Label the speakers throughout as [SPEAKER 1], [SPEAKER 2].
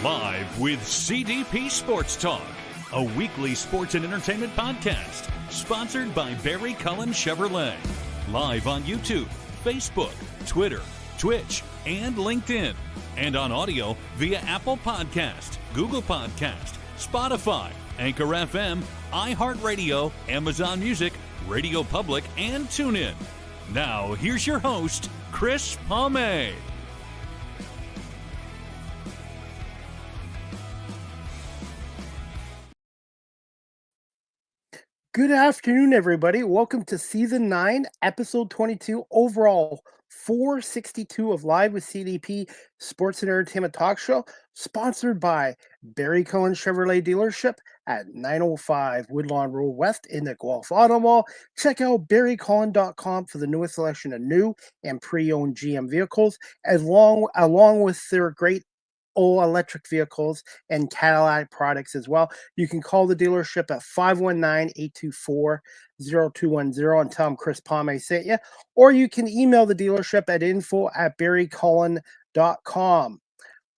[SPEAKER 1] Live with CDP Sports Talk, a weekly sports and entertainment podcast sponsored by Barry Cullen Chevrolet. Live on YouTube, Facebook, Twitter, Twitch, and LinkedIn. And on audio via Apple Podcast, Google Podcast, Spotify, Anchor FM, iHeartRadio, Amazon Music, Radio Public, and TuneIn. Now, here's your host, Chris Palme.
[SPEAKER 2] Good afternoon, everybody. Welcome to Season 9, Episode 22, overall 462 of Live with CDP Sports and Entertainment Talk Show, sponsored by Barry Cullen Chevrolet Dealership at 905 Woodlawn Road West in the Guelph Auto Mall. Check out barrycullen.com for the newest selection of new and pre-owned GM vehicles, along with their great all electric vehicles and Cadillac products as well. You can call the dealership at 519-824-0210 and tell them Chris Palme sent you, or you can email the dealership at info@barrycullen.com.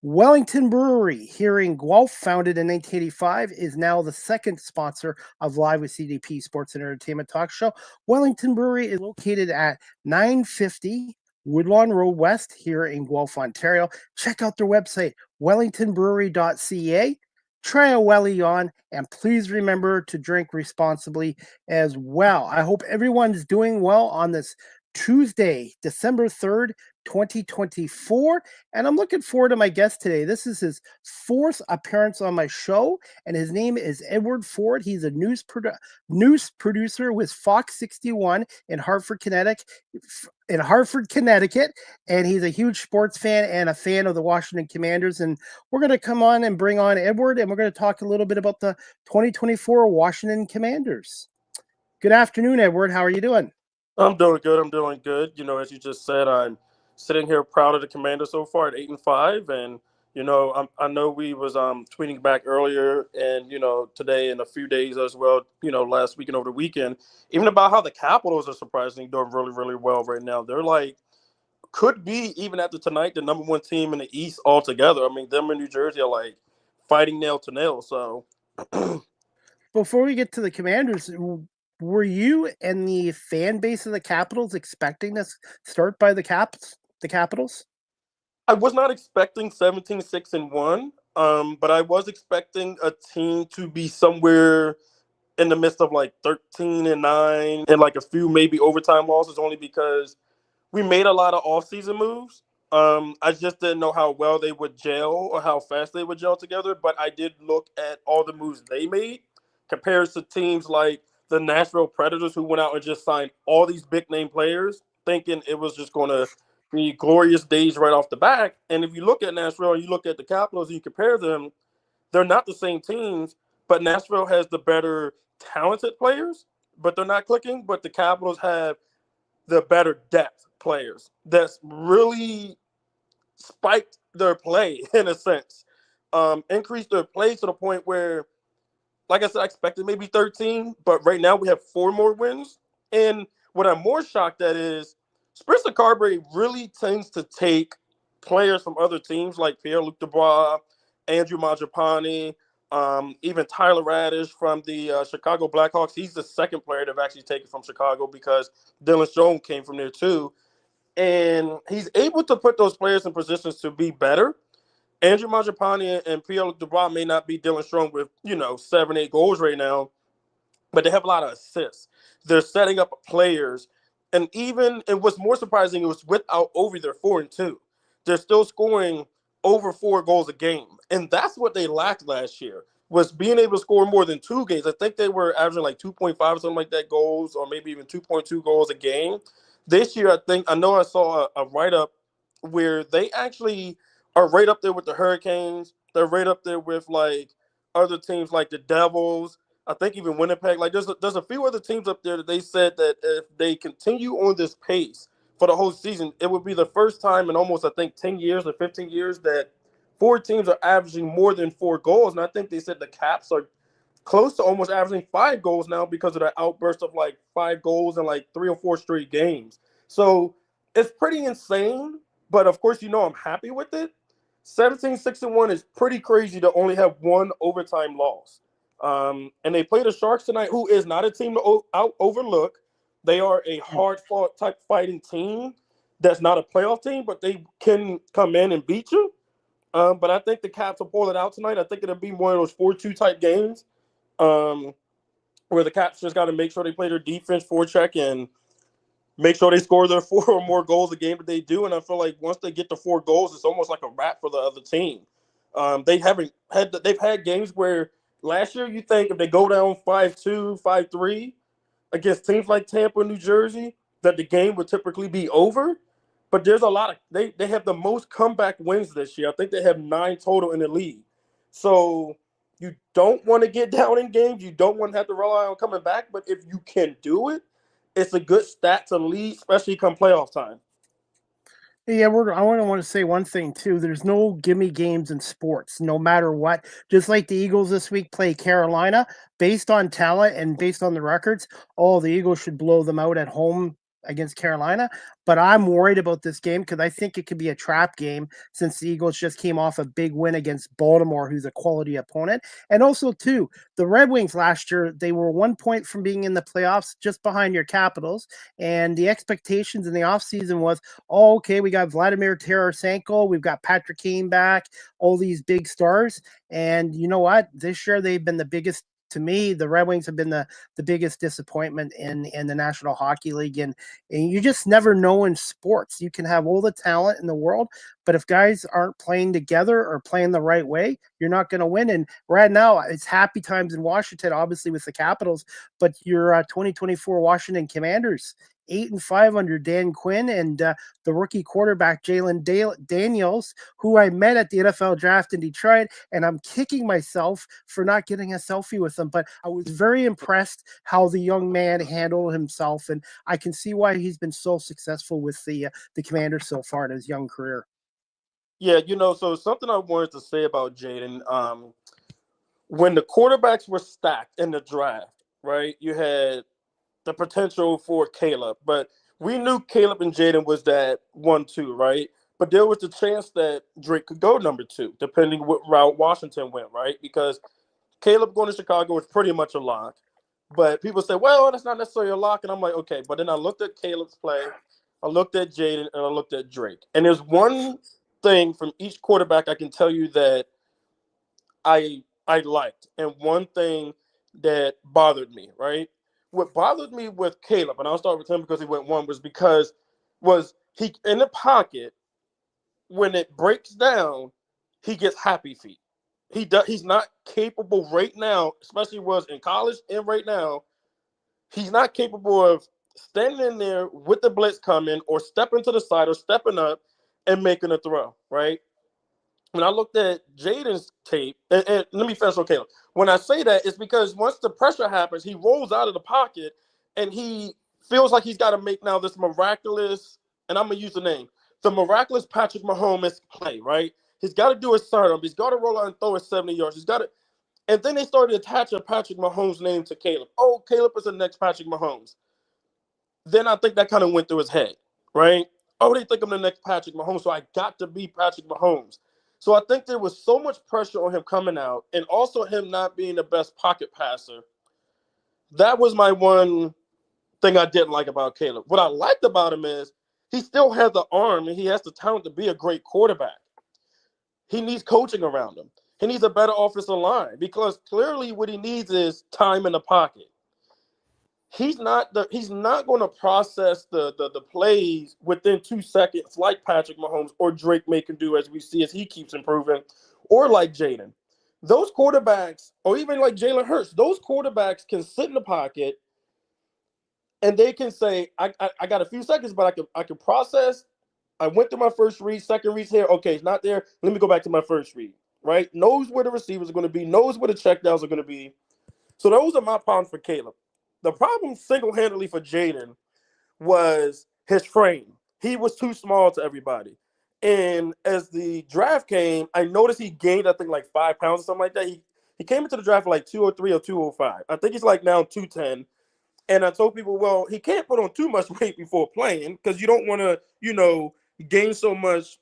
[SPEAKER 2] Wellington Brewery here in Guelph, founded in 1985, is now the second sponsor of Live with CDP Sports and Entertainment Talk Show. Wellington Brewery is located at 950 Woodlawn Road West here in Guelph, Ontario. Check out their website, wellingtonbrewery.ca. Try a welly on, and please remember to drink responsibly as well. I hope everyone's doing well on this Tuesday, December 3rd, 2024, and I'm looking forward to my guest today. This is his fourth appearance on my show, and his name is Edward Ford. He's a news producer with Fox 61 in Hartford, Connecticut, and he's a huge sports fan and a fan of the Washington Commanders. And we're going to come on and bring on Edward, and we're going to talk a little bit about the 2024 Washington Commanders. Good afternoon, Edward. How are you doing?
[SPEAKER 3] I'm doing good. You know, as you just said, I'm sitting here proud of the Commanders so far at 8-5, and you know, I know we was tweeting back earlier, and you know, today and a few days as well. You know, last week and over the weekend, even about how the Capitals are surprisingly doing really, really well right now. They're like, could be even after tonight the number one team in the East altogether. I mean, them in New Jersey are like fighting nail to nail. So,
[SPEAKER 2] before we get to the Commanders, were you and the fan base of the Capitals expecting this start by the Capitals?
[SPEAKER 3] I was not expecting 17-6-1, but I was expecting a team to be somewhere in the midst of like 13-9 and like a few maybe overtime losses, only because we made a lot of offseason moves. I just didn't know how well they would gel or how fast they would gel together, but I did look at all the moves they made compared to teams like the Nashville Predators, who went out and just signed all these big name players, thinking it was just going to be glorious days right off the bat. And if you look at Nashville and you look at the Capitals and you compare them, they're not the same teams, but Nashville has the better talented players, but they're not clicking. But the Capitals have the better depth players that's really spiked their play in a sense, increased their play to the point where, like I said, I expected maybe 13, but right now we have 4 more wins. And what I'm more shocked at is Spencer Carberry really tends to take players from other teams like Pierre-Luc Dubois, Andrew Mangiapane, even Tyler Radish from the Chicago Blackhawks. He's the second player to have actually taken from Chicago because Dylan Strome came from there too. And he's able to put those players in positions to be better. Andrew Mangiapane and Pierre-Luc Dubois may not be Dylan Strome with, 7-8 goals right now, but they have a lot of assists. They're setting up players. And what's more surprising, it was without over their 4-2. They're still scoring over 4 goals a game. And that's what they lacked last year, was being able to score more than 2 games. I think they were averaging like 2.5 or something like that goals, or maybe even 2.2 goals a game. This year, I know I saw a write-up where they actually are right up there with the Hurricanes. They're right up there with like other teams like the Devils. I think even Winnipeg. Like there's a few other teams up there that they said that if they continue on this pace for the whole season, it would be the first time in almost, I think, 10 years or 15 years that 4 teams are averaging more than 4 goals. And I think they said the Caps are close to almost averaging 5 goals now because of the outburst of like 5 goals in like 3 or 4 straight games. So it's pretty insane. But of course, I'm happy with it. 17-6-1 is pretty crazy to only have one overtime loss. And they play the Sharks tonight, who is not a team to overlook. They are a hard-fought type fighting team that's not a playoff team, but they can come in and beat you. But I think the Caps will pull it out tonight. I think it'll be one of those 4-2 type games where the Caps just got to make sure they play their defense, forecheck, and make sure they score their 4 or more goals a game that they do. And I feel like once they get to 4 goals, it's almost like a wrap for the other team. They've had games where last year you think if they go down 5-2, 5-3 against teams like Tampa, New Jersey, that the game would typically be over. But there's a lot of they have the most comeback wins this year. I think they have 9 total in the league. So you don't want to get down in games. You don't want to have to rely on coming back. But if you can do it, it's a good stat to lead, especially come playoff time.
[SPEAKER 2] Yeah, I want to say one thing too. There's no gimme games in sports, no matter what. Just like the Eagles this week play Carolina, based on talent and based on the records, the Eagles should blow them out at home against Carolina. But I'm worried about this game because I think it could be a trap game since the Eagles just came off a big win against Baltimore, who's a quality opponent. And also, too, the Red Wings last year, they were 1 point from being in the playoffs, just behind your Capitals. And the expectations in the offseason was, okay, we got Vladimir Tarasenko, we've got Patrick Kane back, all these big stars. And you know what? This year, they've been the biggest. To me, the Red Wings have been the biggest disappointment in the National Hockey League. And you just never know in sports. You can have all the talent in the world, but if guys aren't playing together or playing the right way, you're not going to win. And right now, it's happy times in Washington, obviously with the Capitals, but your 2024 Washington Commanders, 8-5 under Dan Quinn and the rookie quarterback Jalen Daniels, who I met at the NFL draft in Detroit, and I'm kicking myself for not getting a selfie with him. But I was very impressed how the young man handled himself, and I can see why he's been so successful with the Commanders so far in his young career.
[SPEAKER 3] Yeah, so something I wanted to say about Jaden, when the quarterbacks were stacked in the draft, right, you had the potential for Caleb, but we knew Caleb and Jaden was that 1-2, right? But there was the chance that Drake could go number 2, depending what route Washington went, right? Because Caleb going to Chicago was pretty much a lock. But people say, well, that's not necessarily a lock. And I'm like, okay. But then I looked at Caleb's play, I looked at Jaden, and I looked at Drake. And there's one thing from each quarterback I can tell you that I liked, and one thing that bothered me, right? What bothered me with Caleb, and I'll start with him because he went 1, was he in the pocket, when it breaks down, he gets happy feet. He's not capable right now, especially was in college and right now, he's not capable of standing in there with the blitz coming or stepping to the side or stepping up and making a throw, right? When I looked at Jaden's tape, and let me finish on Caleb. When I say that, it's because once the pressure happens, he rolls out of the pocket and he feels like he's got to make now this miraculous, and I'm going to use the name, the miraculous Patrick Mahomes play, right? He's got to do his sidearm. He's got to roll out and throw it 70 yards. He's got to, and then they started attaching Patrick Mahomes' name to Caleb. Oh, Caleb is the next Patrick Mahomes. Then I think that kind of went through his head, right? Oh, they think I'm the next Patrick Mahomes, so I got to be Patrick Mahomes. So I think there was so much pressure on him coming out and also him not being the best pocket passer. That was my one thing I didn't like about Caleb. What I liked about him is he still has the arm and he has the talent to be a great quarterback. He needs coaching around him. He needs a better offensive line because clearly what he needs is time in the pocket. He's not going to process the plays within 2 seconds like Patrick Mahomes or Drake May can do as we see as he keeps improving, or like Jaden. Those quarterbacks, or even like Jalen Hurts, those quarterbacks can sit in the pocket and they can say, I got a few seconds, but I can process. I went through my first read, second read here. Okay, it's not there. Let me go back to my first read, right? Knows where the receivers are going to be, knows where the checkdowns are going to be. So those are my problems for Caleb. The problem single-handedly for Jaden was his frame. He was too small to everybody. And as the draft came, I noticed he gained, I think, like 5 pounds or something like that. He came into the draft like 203 or 205. I think he's like now 210. And I told people, well, he can't put on too much weight before playing because you don't want to, gain so much,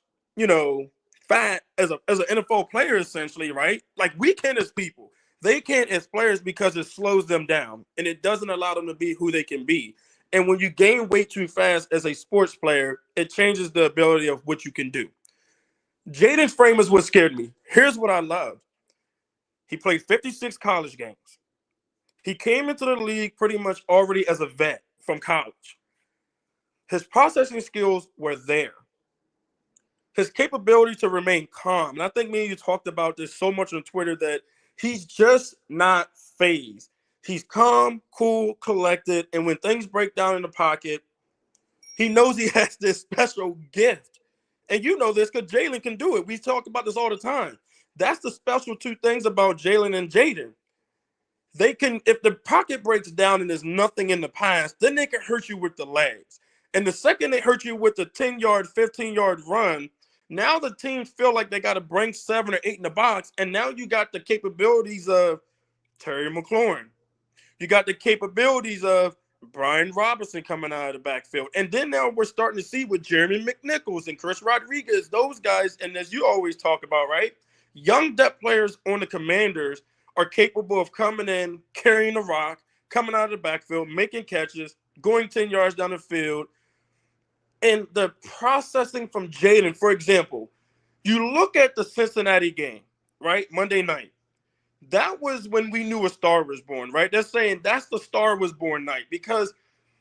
[SPEAKER 3] fat as an NFL player, essentially, right? Like, we can as people. They can't as players because it slows them down and it doesn't allow them to be who they can be. And when you gain weight too fast as a sports player, it changes the ability of what you can do. Jaden's frame is what scared me. Here's what I love. He played 56 college games. He came into the league pretty much already as a vet from college. His processing skills were there. His capability to remain calm. And I think me and you talked about this so much on Twitter that he's just not phased. He's calm, cool, collected, and when things break down in the pocket, he knows he has this special gift. And you know this because Jalen can do it. We talk about this all the time. That's the special two things about Jalen and Jaden. They can, if the pocket breaks down and there's nothing in the pass, then they can hurt you with the legs. And the second they hurt you with the 10-yard, 15-yard run, now the teams feel like they got to bring 7 or 8 in the box, and now you got the capabilities of Terry McLaurin. You got the capabilities of Brian Robinson coming out of the backfield. And then now we're starting to see with Jeremy McNichols and Chris Rodriguez, those guys, and as you always talk about, right, young depth players on the Commanders are capable of coming in, carrying the rock, coming out of the backfield, making catches, going 10 yards down the field. And the processing from Jaden, for example, you look at the Cincinnati game, right, Monday night. That was when we knew a star was born, right? They're saying that's the star was born night because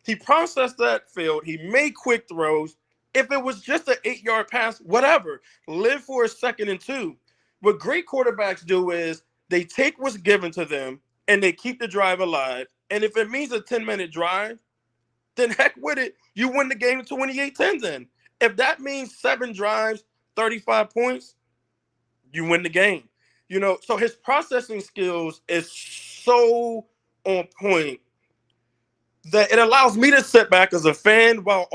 [SPEAKER 3] he processed that field. He made quick throws. If it was just an 8-yard pass, whatever, live for a 2nd and 2. What great quarterbacks do is they take what's given to them and they keep the drive alive. And if it means a 10-minute drive, then heck with it. You win the game 28-10 then. If that means 7 drives, 35 points, you win the game. You know, so his processing skills is so on point that it allows me to sit back as a fan while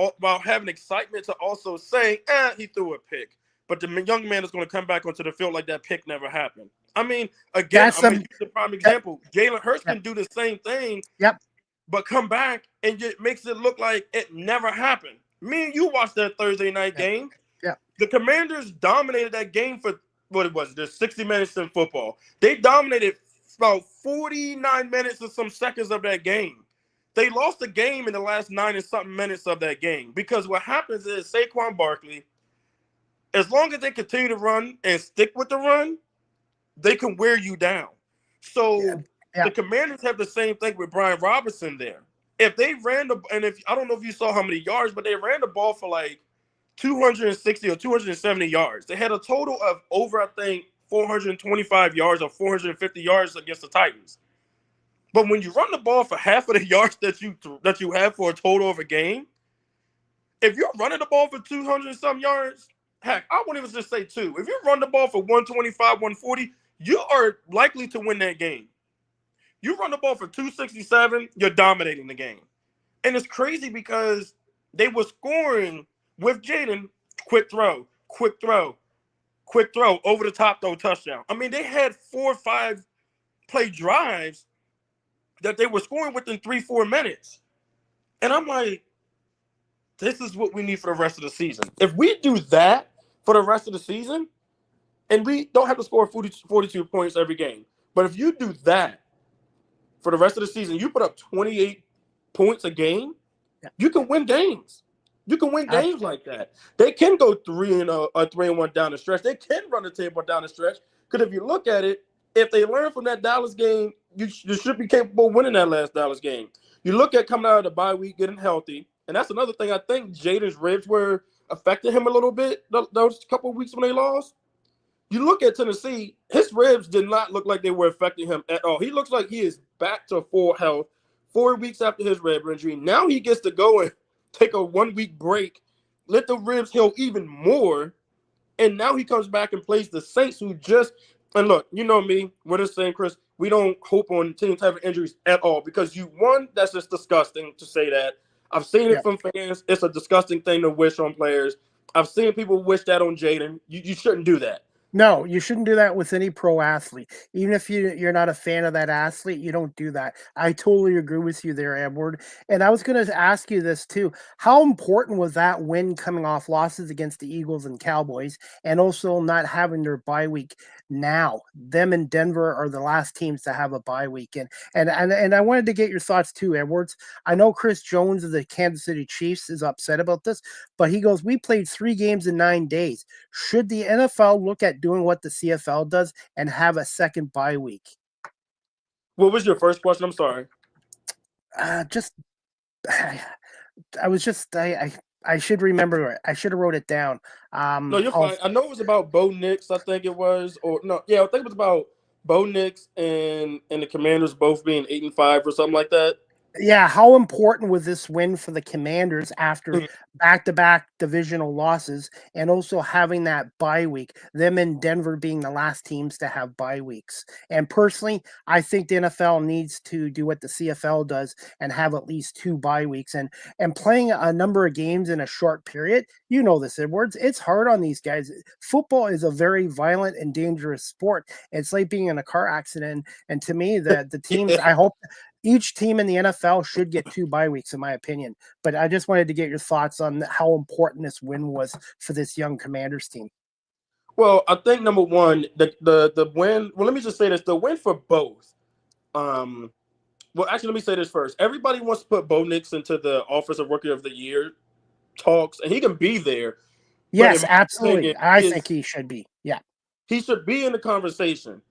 [SPEAKER 3] having excitement to also say, he threw a pick. But the young man is going to come back onto the field like that pick never happened. I mean, again, use the prime example. Jalen Hurts can do the same thing, but come back and it makes it look like it never happened. Me and you watched that Thursday night game. The Commanders dominated that game for what it was. There's 60 minutes in football. They dominated about 49 minutes and some seconds of that game. They lost the game in the last 9 and something minutes of that game because what happens is Saquon Barkley, as long as they continue to run and stick with the run, they can wear you down. So the Commanders have the same thing with Brian Robinson there. If they ran I don't know if you saw how many yards, but they ran the ball for like 260 or 270 yards. They had a total of over, I think, 425 yards or 450 yards against the Titans. But when you run the ball for half of the yards that you have for a total of a game, if you're running the ball for 200 and some yards, heck, I wouldn't even just say 2. If you run the ball for 125, 140, you are likely to win that game. You run the ball for 267, you're dominating the game. And it's crazy because they were scoring with Jaden, quick throw, over the top, throw, touchdown. I mean, they had 4 or 5 play drives that they were scoring within 3-4 minutes. And I'm like, this is what we need for the rest of the season. If we do that for the rest of the season, and we don't have to score 42 points every game, but if you do that for the rest of the season, you put up 28 points a game, you can win games. You can win games like that. They can go 3-1 down the stretch. They can run the table down the stretch. Because if you look at it, if they learn from that Dallas game, you should be capable of winning that last Dallas game. You look at coming out of the bye week, getting healthy, and that's another thing. I think Jaden's ribs were affecting him a little bit those couple of weeks when they lost. You look at Tennessee, his ribs did not look like they were affecting him at all. He looks like he is back to full health 4 weeks after his rib injury. Now he gets to go and take a 1-week break, let the ribs heal even more, and now he comes back and plays the Saints, who just – and look, you know me, we're the same, Chris. We don't hope on team type of injuries at all because that's just disgusting to say that. I've seen it from fans. It's a disgusting thing to wish on players. I've seen people wish that on Jaden. You shouldn't do that.
[SPEAKER 2] No, you shouldn't do that with any pro athlete. Even if you're not a fan of that athlete, you don't do that. I totally agree with you there, Edward. And I was going to ask you this too. How important was that win coming off losses against the Eagles and Cowboys, and also not having their bye week now? Them and Denver are the last teams to have a bye week. And I wanted to get your thoughts too, Edwards. I know Chris Jones of the Kansas City Chiefs is upset about this, but he goes, "We played 3 games in 9 days. Should the NFL look at doing what the CFL does and have a second bye week?"
[SPEAKER 3] What was your first question? I'm sorry.
[SPEAKER 2] Just, I was just, I should remember it. I should have wrote it down.
[SPEAKER 3] No, you're
[SPEAKER 2] I'll
[SPEAKER 3] fine. I know it was about Bo Nix, I think it was, or no, yeah, I think it was about Bo Nix and the Commanders both being 8-5 or something like that.
[SPEAKER 2] Yeah, how important was this win for the Commanders after back-to-back divisional losses and also having that bye week, them and Denver being the last teams to have bye weeks? And personally, I think the NFL needs to do what the CFL does and have at least 2 bye weeks. And playing a number of games in a short period, you know this, Edwards, it's hard on these guys. Football is a very violent and dangerous sport. It's like being in a car accident. And to me, the teams,
[SPEAKER 3] Yeah.
[SPEAKER 2] I hope each team in the NFL should get 2 bye weeks, in my opinion. But I just wanted to get your thoughts on how important this win was for this young Commanders team.
[SPEAKER 3] Well, I think number one, the win. Well, let me just say this: the win for both. Um, well, actually, let me say this first. Everybody wants to put Bo Nix into the Offensive Rookie of the Year talks, and he can be there. But in
[SPEAKER 2] Yes,
[SPEAKER 3] my
[SPEAKER 2] absolutely.
[SPEAKER 3] opinion,
[SPEAKER 2] I think he should be. Yeah.
[SPEAKER 3] he should be in the conversation.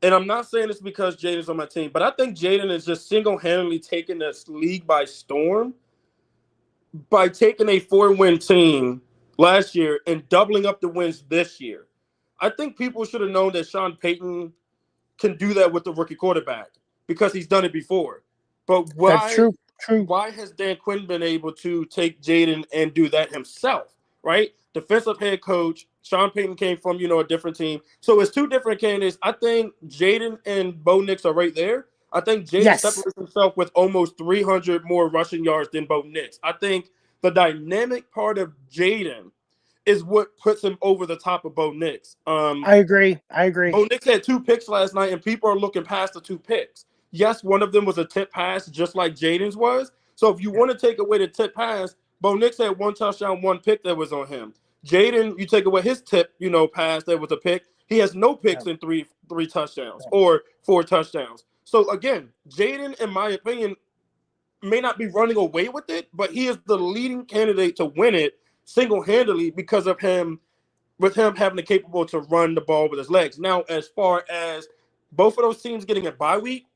[SPEAKER 3] And I'm not saying this because Jaden's on my team, but I think Jaden is just single-handedly taking this league by storm by taking a 4-win team last year and doubling up the wins this year. I think people should have known that Sean Payton can do that with the rookie quarterback because he's done it before. But
[SPEAKER 2] That's
[SPEAKER 3] why
[SPEAKER 2] true. True.
[SPEAKER 3] why has Dan Quinn been able to take Jaden and do that himself? Right? Defensive head coach. Sean Payton came from, a different team. So it's two different candidates. I think Jaden and Bo Nix are right there. I think Jaden
[SPEAKER 2] Yes.
[SPEAKER 3] separates himself with almost 300 more rushing yards than Bo Nix. I think the dynamic part of Jaden is what puts him over the top of Bo Nix.
[SPEAKER 2] I agree. I agree.
[SPEAKER 3] Bo Nix had 2 picks last night, and people are looking past the 2 picks. Yes, one of them was a tip pass, just like Jaden's was. So if you
[SPEAKER 2] Yeah.
[SPEAKER 3] want to take away the tip pass, Bo Nix had 1 touchdown, 1 pick that was on him. Jaden, you take away his tip, pass that was a pick. He has no
[SPEAKER 2] Yeah.
[SPEAKER 3] picks in three touchdowns or 4 touchdowns. So again, Jaden, in my opinion, may not be running away with it, but he is the leading candidate to win it single-handedly because of him, with him having the capable to run the ball with his legs. Now, as far as both of those teams getting a bye week,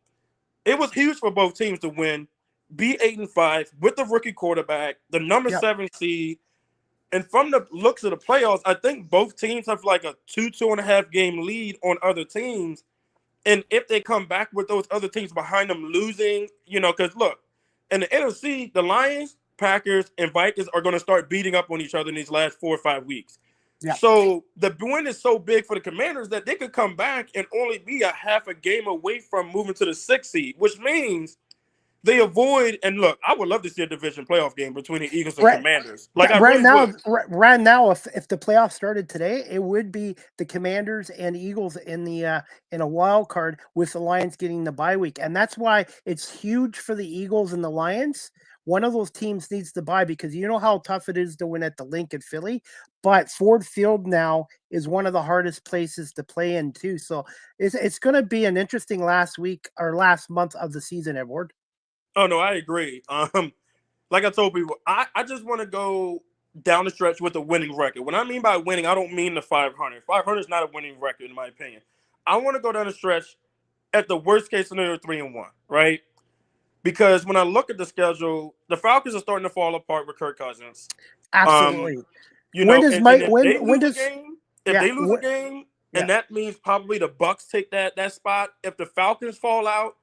[SPEAKER 3] it was huge for both teams to win, be 8-5 with the rookie quarterback, the number
[SPEAKER 2] Yeah.
[SPEAKER 3] 7 seed. And from the looks of the playoffs, I think both teams have like a 2.5 game lead on other teams. And if they come back with those other teams behind them losing, because look, in the NFC, the Lions, Packers, and Vikings are going to start beating up on each other in these last 4 or 5 weeks.
[SPEAKER 2] Yeah.
[SPEAKER 3] So the win is so big for the Commanders that they could come back and only be a half a game away from moving to the 6th seed, which means they avoid. And look, I would love to see a division playoff game between the Eagles and
[SPEAKER 2] Right.
[SPEAKER 3] Commanders. Like I
[SPEAKER 2] Right
[SPEAKER 3] really
[SPEAKER 2] now,
[SPEAKER 3] would.
[SPEAKER 2] right now, if the playoffs started today, it would be the Commanders and Eagles in a wild card, with the Lions getting the bye week, and that's why it's huge for the Eagles and the Lions. One of those teams needs to bye, because you know how tough it is to win at the Lincoln Philly, but Ford Field now is one of the hardest places to play in too. So it's going to be an interesting last week or last month of the season, Edward.
[SPEAKER 3] Oh no, I agree. Like I told people, I just want to go down the stretch with a winning record. When I mean by winning, I don't mean the 500. 500 is not a winning record, in my opinion. I want to go down the stretch at the worst case scenario, 3-1, right? Because when I look at the schedule, the Falcons are starting to fall apart with Kirk Cousins. Um,
[SPEAKER 2] Absolutely.
[SPEAKER 3] you
[SPEAKER 2] When
[SPEAKER 3] know,
[SPEAKER 2] does
[SPEAKER 3] and,
[SPEAKER 2] Mike?
[SPEAKER 3] and if they
[SPEAKER 2] When
[SPEAKER 3] lose a
[SPEAKER 2] does?
[SPEAKER 3] game,
[SPEAKER 2] Yeah. Yeah.
[SPEAKER 3] and that means probably the Bucks take that spot. If the Falcons fall out,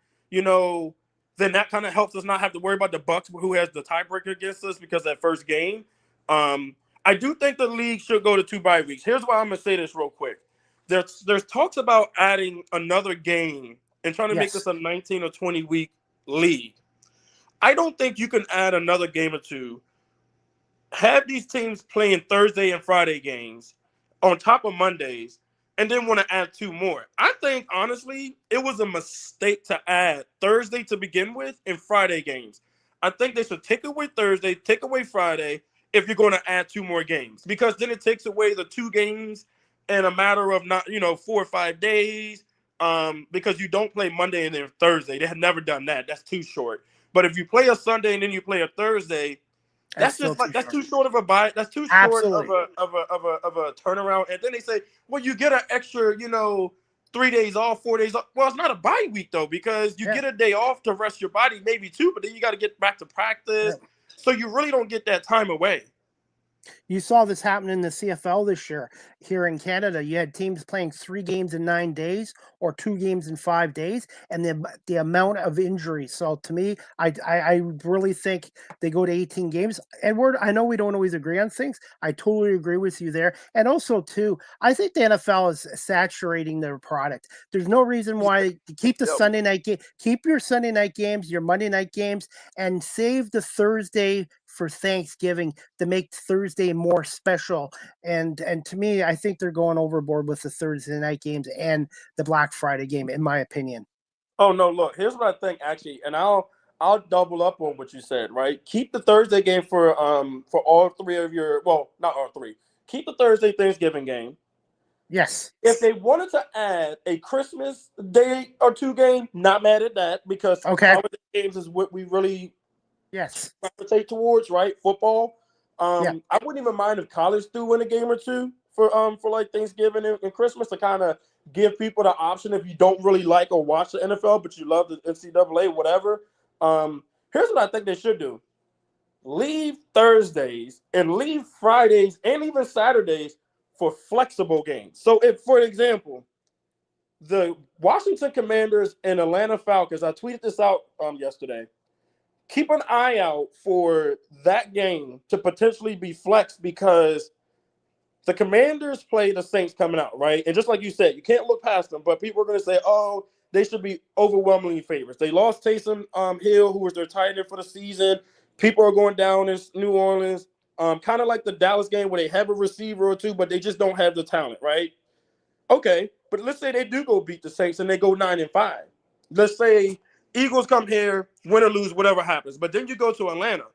[SPEAKER 3] then that kind of helps us not have to worry about the Bucks, who has the tiebreaker against us because that first game. I do think the league should go to 2 bye weeks. Here's why I'm gonna say this real quick. There's talks about adding another game and trying to make this
[SPEAKER 2] Yes.
[SPEAKER 3] a 19 or 20 week league. I don't think you can add another game or two. Have these teams playing Thursday and Friday games on top of Mondays, and then want to add 2 more. I think, honestly, it was a mistake to add Thursday to begin with and Friday games. I think they should take away Thursday, take away Friday if you're going to add 2 more games, because then it takes away the 2 games in a matter of not 4 or 5 days. Because you don't play Monday and then Thursday. They have never done that. That's too short. But if you play a Sunday and then you play a Thursday, that's too short of a bye. That's too short of a turnaround. And then they say, well, you get an extra, 3 days off, 4 days off. Well, it's not a bye week though, because you get a day off to rest your body, maybe 2, but then you got to get back to practice. Yeah. So you really don't get that time away.
[SPEAKER 2] You saw this happen in the CFL this year. Here in Canada, you had teams playing 3 games in 9 days or 2 games in 5 days, and the amount of injuries. So to me, I really think they go to 18 games. Edward, I know we don't always agree on things. I totally agree with you there. And also, too, I think the NFL is saturating their product. There's no reason why to keep the Sunday night game, keep your Sunday night games, your Monday night games, and save the Thursday for Thanksgiving to make Thursday more special. And to me, I think they're going overboard with the Thursday night games and the Black Friday game, in my opinion.
[SPEAKER 3] Oh no, look, here's what I think actually, and I'll double up on what you said, right? Keep the Thursday game for all 3 of your, well, not all 3. Keep the Thursday Thanksgiving game.
[SPEAKER 2] Yes.
[SPEAKER 3] If they wanted to add a Christmas day or 2 game, not mad at that, because holiday games is what we really gravitate towards, right? Football. I wouldn't even mind if college threw in a game or 2 for like Thanksgiving and Christmas, to kind of give people the option if you don't really like or watch the NFL, but you love the NCAA, whatever. Here's what I think they should do. Leave Thursdays and leave Fridays and even Saturdays for flexible games. So if, for example, the Washington Commanders and Atlanta Falcons, I tweeted this out yesterday, keep an eye out for that game to potentially be flexed, because the Commanders play the Saints coming out, right? And just like you said, you can't look past them, but people are going to say, oh, they should be overwhelmingly favorites. They lost Taysom Hill, who was their tight end for the season. People are going down in New Orleans, kind of like the Dallas game where they have a receiver or 2, but they just don't have the talent, right? Okay, but let's say they do go beat the Saints and they go 9-5. Let's say Eagles come here, win or lose, whatever happens. But then you go to Atlanta.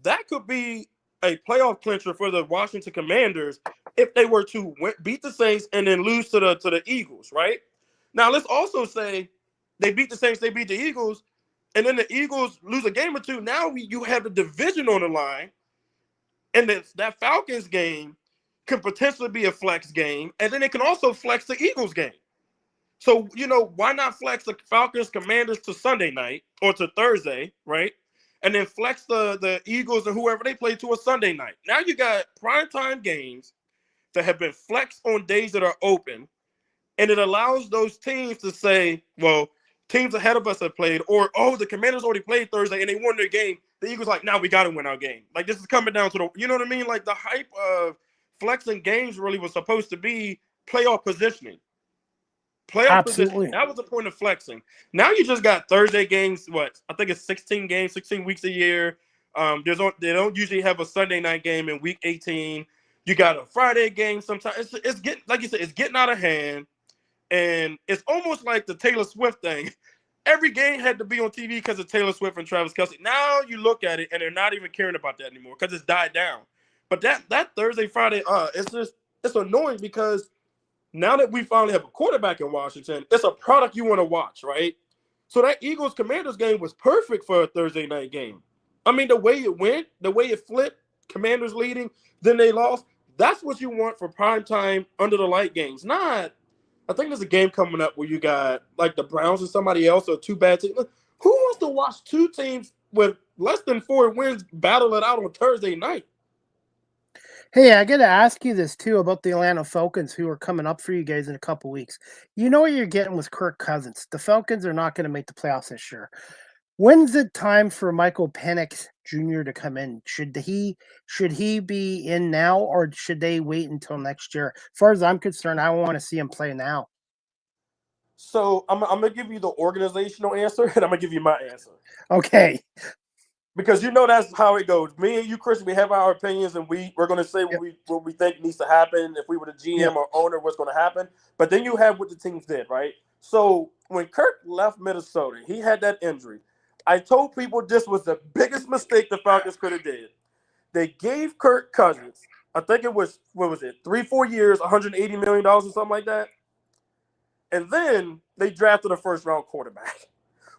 [SPEAKER 3] That could be a playoff clincher for the Washington Commanders if they were to beat the Saints and then lose to the Eagles, right? Now, let's also say they beat the Saints, they beat the Eagles, and then the Eagles lose a game or 2. Now you have the division on the line, and that Falcons game can potentially be a flex game, and then it can also flex the Eagles game. So, why not flex the Falcons Commanders to Sunday night or to Thursday, right? And then flex the Eagles and whoever they play to a Sunday night. Now you got primetime games that have been flexed on days that are open, and it allows those teams to say, well, teams ahead of us have played, or, oh, the Commanders already played Thursday and they won their game. The Eagles like, now we got to win our game. Like, this is coming down to you know what I mean? Like, the hype of flexing games really was supposed to be playoff positioning. Playoff position. That was the point of flexing. Now you just got Thursday games. I think it's 16 games, 16 weeks a year. They don't usually have a Sunday night game in week 18. You got a Friday game sometimes. It's getting, like you said, it's getting out of hand, and it's almost like the Taylor Swift thing. Every game had to be on TV because of Taylor Swift and Travis Kelce. Now you look at it, and they're not even caring about that anymore because it's died down. But that Thursday, Friday, it's annoying, because now that we finally have a quarterback in Washington, it's a product you want to watch, right? So that Eagles-Commanders game was perfect for a Thursday night game. I mean, the way it went, the way it flipped, Commanders leading, then they lost, that's what you want for primetime under-the-light games. Not, I think there's a game coming up where you got, like, the Browns or somebody else, or 2 bad teams. Who wants to watch 2 teams with less than 4 wins battle it out on Thursday night?
[SPEAKER 2] Hey, I got to ask you this, too, about the Atlanta Falcons, who are coming up for you guys in a couple weeks. You know what you're getting with Kirk Cousins. The Falcons are not going to make the playoffs this year. When's it time for Michael Penix Jr. to come in? Should he be in now, or should they wait until next year? As far as I'm concerned, I want to see him play now.
[SPEAKER 3] So I'm going to give you the organizational answer, and I'm going to give you my answer.
[SPEAKER 2] Okay.
[SPEAKER 3] Because that's how it goes. Me and you, Chris, we have our opinions, and we're going to say
[SPEAKER 2] Yep.
[SPEAKER 3] what we think needs to happen. If we were the GM
[SPEAKER 2] Yep.
[SPEAKER 3] or owner, what's going to happen. But then you have what the teams did, right? So when Kirk left Minnesota, he had that injury. I told people this was the biggest mistake the Falcons could have did. They gave Kirk Cousins, I think it was, what was it, 3-4 years, $180 million or something like that. And then they drafted a first-round quarterback,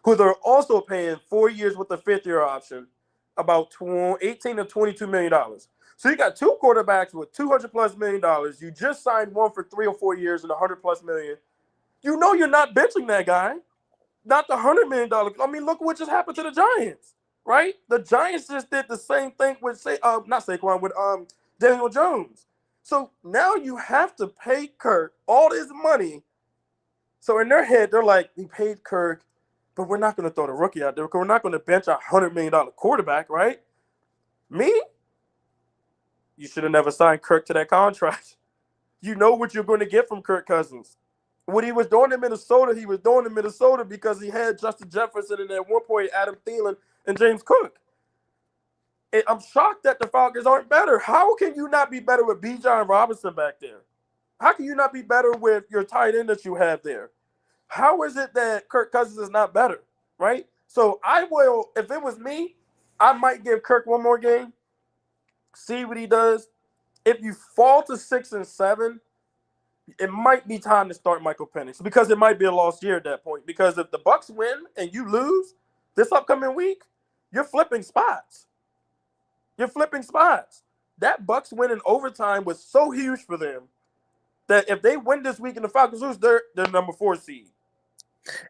[SPEAKER 3] who they're also paying 4 years with a fifth-year option, about $18 to $22 million. So you got two quarterbacks with $200+ million. You just signed one for 3 or 4 years and $100+ million. You're not benching that guy, not the $100 million. I mean, look what just happened to the Giants, right? The Giants just did the same thing with not Saquon, with Daniel Jones. So now you have to pay Kirk all this money. So in their head, they're like, we paid Kirk, but we're not going to throw the rookie out there because we're not going to bench a $100 million quarterback, right? Me? You should have never signed Kirk to that contract. You know what you're going to get from Kirk Cousins. What he was doing in Minnesota, he was doing in Minnesota because he had Justin Jefferson and at one point Adam Thielen and James Cook. And I'm shocked that the Falcons aren't better. How can you not be better with Bijan Robinson back there? How can you not be better with your tight end that you have there? How is it that Kirk Cousins is not better, right? So I will, if it was me, I might give Kirk one more game, see what he does. If you fall to 6 and 7, it might be time to start Michael Penix because it might be a lost year at that point. Because if the Bucs win and you lose this upcoming week, you're flipping spots. That Bucs win in overtime was so huge for them that if they win this week and the Falcons lose, they're number 4 seed.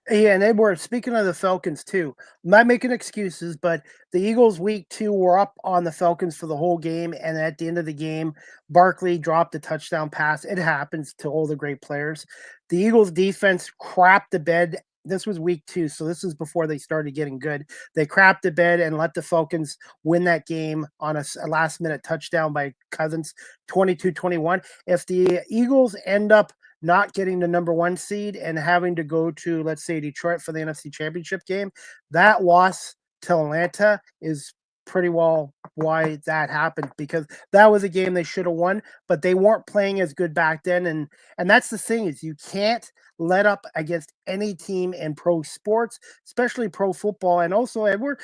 [SPEAKER 2] Yeah, and Edward, speaking of the Falcons too, I'm not making excuses, but the Eagles week 2 were up on the Falcons for the whole game, and at the end of the game, Barkley dropped a touchdown pass. It happens to all the great players. The Eagles defense crapped the bed. This was week 2, so this is before they started getting good. They crapped the bed and let the Falcons win that game on a last-minute touchdown by Cousins, 22-21. If the Eagles end up not getting the number 1 seed and having to go to, let's say, Detroit for the NFC Championship game, that loss to Atlanta is pretty well why that happened, because that was a game they should have won, but they weren't playing as good back then. And that's the thing, is you can't let up against any team in pro sports, especially pro football. And also, Edward,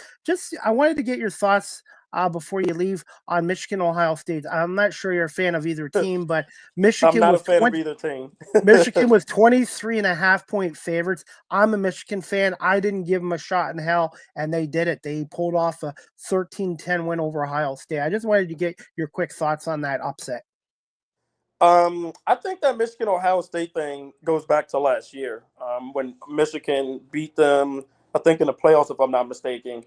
[SPEAKER 2] I wanted to get your thoughts before you leave on Michigan, Ohio State. I'm not sure you're a fan of either team, but Michigan
[SPEAKER 3] I'm not a fan of either team.
[SPEAKER 2] Michigan was 23.5-point favorites. I'm a Michigan fan. I didn't give them a shot in hell, and they did it. They pulled off a 13-10 win over Ohio State. I just wanted to get your quick thoughts on that upset.
[SPEAKER 3] I think that Michigan-Ohio State thing goes back to last year when Michigan beat them, I think in the playoffs, if I'm not mistaken.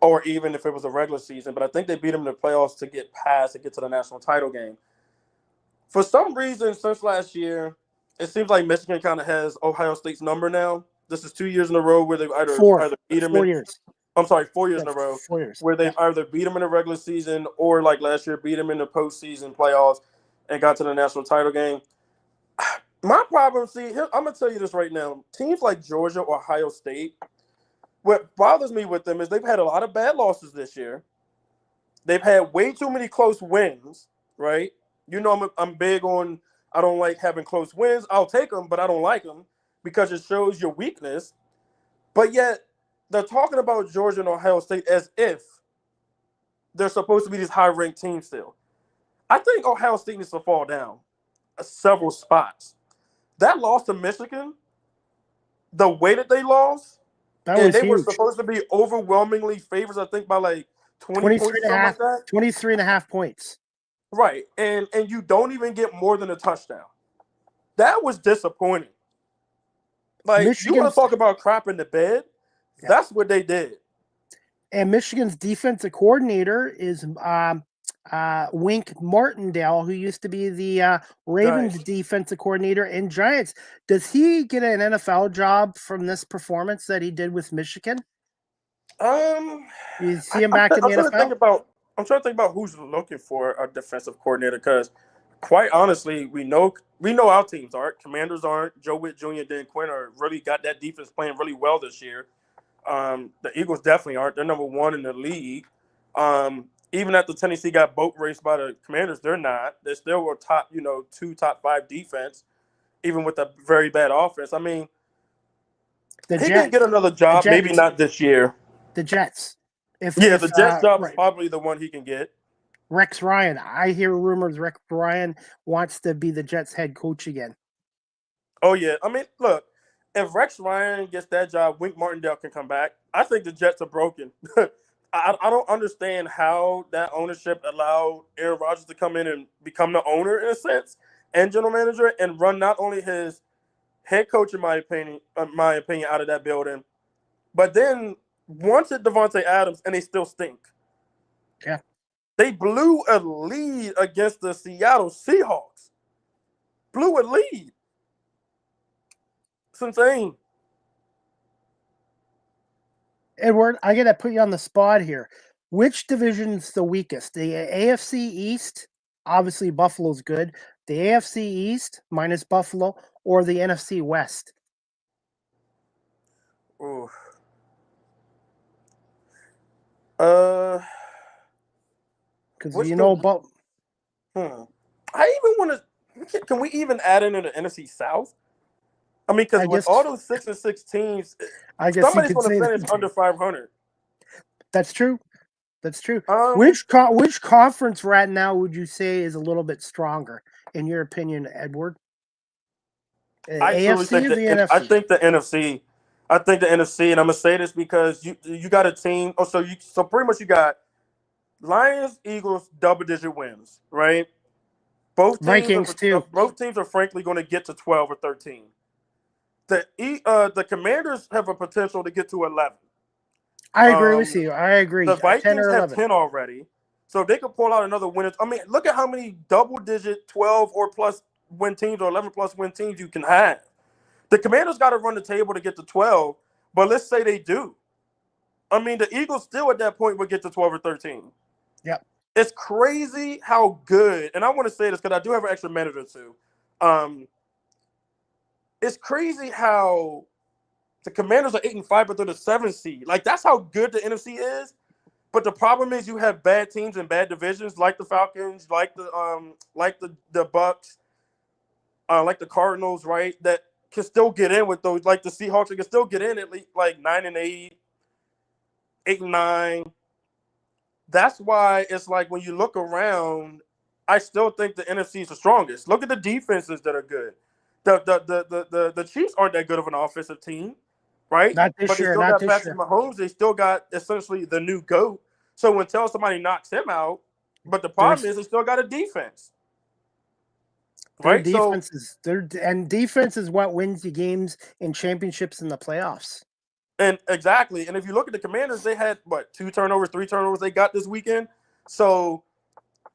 [SPEAKER 3] Or even if it was a regular season, but I think they beat them in the playoffs to get to the national title game. For some reason, since last year, it seems like Michigan kind of has Ohio State's number now. This is 2 years in a row where they've either beat them
[SPEAKER 2] 4 years.
[SPEAKER 3] I'm sorry, 4 years in a row.
[SPEAKER 2] 4 years.
[SPEAKER 3] Where they've either beat them in the regular season or, like last year, beat them in the postseason playoffs and got to the national title game. My problem, I'm going to tell you this right now. Teams like Georgia, Ohio State, what bothers me with them is they've had a lot of bad losses this year. They've had way too many close wins, right? I'm big on, I don't like having close wins. I'll take them, but I don't like them because it shows your weakness. But yet they're talking about Georgia and Ohio State as if they're supposed to be these high-ranked teams still. I think Ohio State needs to fall down several spots. That loss to Michigan, the way that they lost, and they were supposed to be overwhelmingly favorites, I think, by like 20 points, something like that.
[SPEAKER 2] 23.5 points.
[SPEAKER 3] Right. And you don't even get more than a touchdown. That was disappointing. Like, you want to talk about crap in the bed? Yeah. That's what they did.
[SPEAKER 2] And Michigan's defensive coordinator is Wink Martindale, who used to be the Ravens defensive coordinator and Giants. Does he get an NFL job from this performance that he did with Michigan? You see him back in the NFL?
[SPEAKER 3] I'm trying to think about who's looking for a defensive coordinator, because quite honestly, we know our teams aren't. Commanders aren't. Joe Witt Jr. and Dan Quinn really got that defense playing really well this year. The Eagles definitely aren't. They're number one in the league. Even after Tennessee got boat raced by the Commanders, they're not. They're still a top, top 5 defense, even with a very bad offense. I mean, he can get another job, maybe not this year.
[SPEAKER 2] The Jets.
[SPEAKER 3] The Jets job is probably the one he can get.
[SPEAKER 2] Rex Ryan. I hear rumors Rex Ryan wants to be the Jets head coach again.
[SPEAKER 3] Oh, yeah. I mean, look, if Rex Ryan gets that job, Wink Martindale can come back. I think the Jets are broken. I don't understand how that ownership allowed Aaron Rodgers to come in and become the owner in a sense and general manager and run not only his head coach, in my opinion, out of that building, but then wanted Devontae Adams and they still stink.
[SPEAKER 2] Yeah.
[SPEAKER 3] They blew a lead against the Seattle Seahawks. Blew a lead. It's insane.
[SPEAKER 2] Edward, I got to put you on the spot here. Which division's the weakest? The AFC East, obviously Buffalo's good. The AFC East minus Buffalo, or the NFC West?
[SPEAKER 3] Ooh.
[SPEAKER 2] Because about.
[SPEAKER 3] I even want to. Can we even add into the NFC South? I mean, because with all those 6-6 teams, somebody's going to finish under 500.
[SPEAKER 2] That's true. That's true. Which conference right now would you say is a little bit stronger, in your opinion, Edward? AFC or the NFC?
[SPEAKER 3] I think the NFC. I think the NFC, and I'm gonna say this because you got a team. So pretty much you got Lions, Eagles, double-digit wins, right? Both teams
[SPEAKER 2] Vikings too.
[SPEAKER 3] Both teams are frankly going to get to 12 or 13. The Commanders have a potential to get to 11.
[SPEAKER 2] I agree with you. I agree.
[SPEAKER 3] The Vikings have 10 already, so if they could pull out another win. I mean, look at how many double-digit 12 or plus win teams or 11 plus win teams you can have. The Commanders got to run the table to get to 12, but let's say they do. I mean, the Eagles still at that point would get to 12 or 13.
[SPEAKER 2] Yep.
[SPEAKER 3] It's crazy how good, and I want to say this because I do have an extra minute or two. It's crazy how the Commanders are 8-5, but they're the 7th seed. Like, that's how good the NFC is. But the problem is you have bad teams in bad divisions, like the Falcons, like the Bucks, like the Cardinals, right? That can still get in with those, like the Seahawks, can still get in at least like 9-8, 8-9. That's why it's like when you look around, I still think the NFC is the strongest. Look at the defenses that are good. The Chiefs aren't that good of an offensive team, right?
[SPEAKER 2] Not this year.
[SPEAKER 3] They still got Patrick Mahomes. They still got essentially the new GOAT. So until somebody knocks him out, but the problem is they still got a defense.
[SPEAKER 2] Right? Defense is what wins you games and championships in the playoffs.
[SPEAKER 3] And exactly. And if you look at the Commanders, they had 2 turnovers, 3 turnovers they got this weekend. So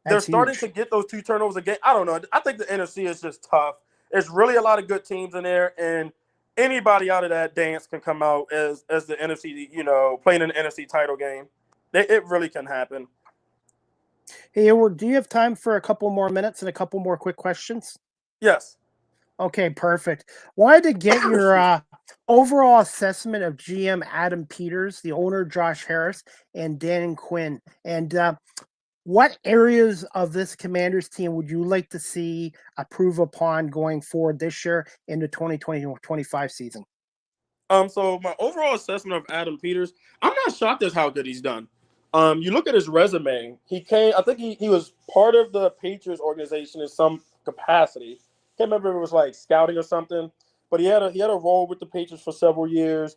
[SPEAKER 3] they're starting to get those 2 turnovers again. I don't know. I think the NFC is just tough. There's really a lot of good teams in there, and anybody out of that dance can come out as the NFC, playing in the NFC title game. It really can happen.
[SPEAKER 2] Hey, Edward, do you have time for a couple more minutes and a couple more quick questions?
[SPEAKER 3] Yes.
[SPEAKER 2] Okay, perfect. Wanted to get your overall assessment of GM Adam Peters, the owner Josh Harris, and Dan Quinn. And what areas of this Commanders team would you like to see improve upon going forward this year into 2020-25 season?
[SPEAKER 3] So my overall assessment of Adam Peters, I'm not shocked at how good he's done. You look at his resume. I think he was part of the Patriots organization in some capacity. Can't remember if it was like scouting or something, but he had a role with the Patriots for several years.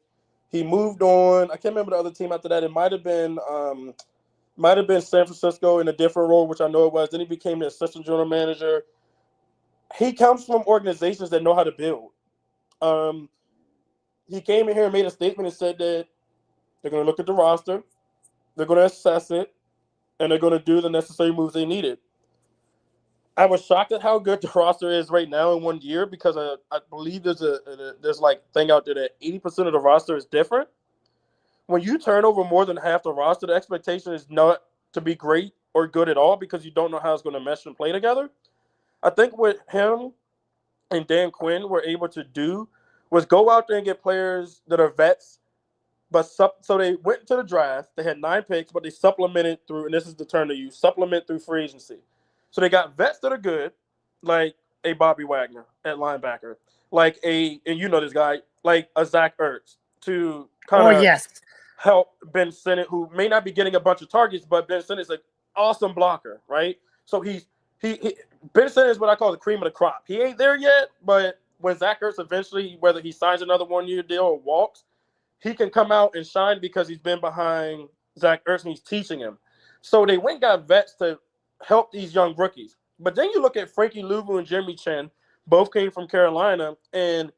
[SPEAKER 3] He moved on. I can't remember the other team after that. It might have been San Francisco in a different role, which I know it was. Then he became the assistant general manager. He comes from organizations that know how to build. He came in here and made a statement and said that they're going to look at the roster, they're going to assess it, and they're going to do the necessary moves they needed. I was shocked at how good the roster is right now in 1 year because I believe there's like thing out there that 80% of the roster is different. When you turn over more than half the roster, the expectation is not to be great or good at all because you don't know how it's going to mesh and play together. I think what him and Dan Quinn were able to do was go out there and get players that are vets But so they went to the draft. They had 9 picks, but they supplemented through, and this is the term they use, supplement through free agency. So they got vets that are good, like a Bobby Wagner at linebacker, like and you know this guy, like a Zach Ertz, to kind
[SPEAKER 2] Oh,
[SPEAKER 3] of
[SPEAKER 2] yes.
[SPEAKER 3] help Ben Sinnott, who may not be getting a bunch of targets, but Ben Sinnott's an awesome blocker, right? So he Ben Sinnott is what I call the cream of the crop. He ain't there yet, but when Zach Ertz eventually, whether he signs another 1-year deal or walks, he can come out and shine because he's been behind Zach Ertz and he's teaching him. So they went and got vets to help these young rookies. But then you look at Frankie Louvu and Jimmy Chen, both came from Carolina, and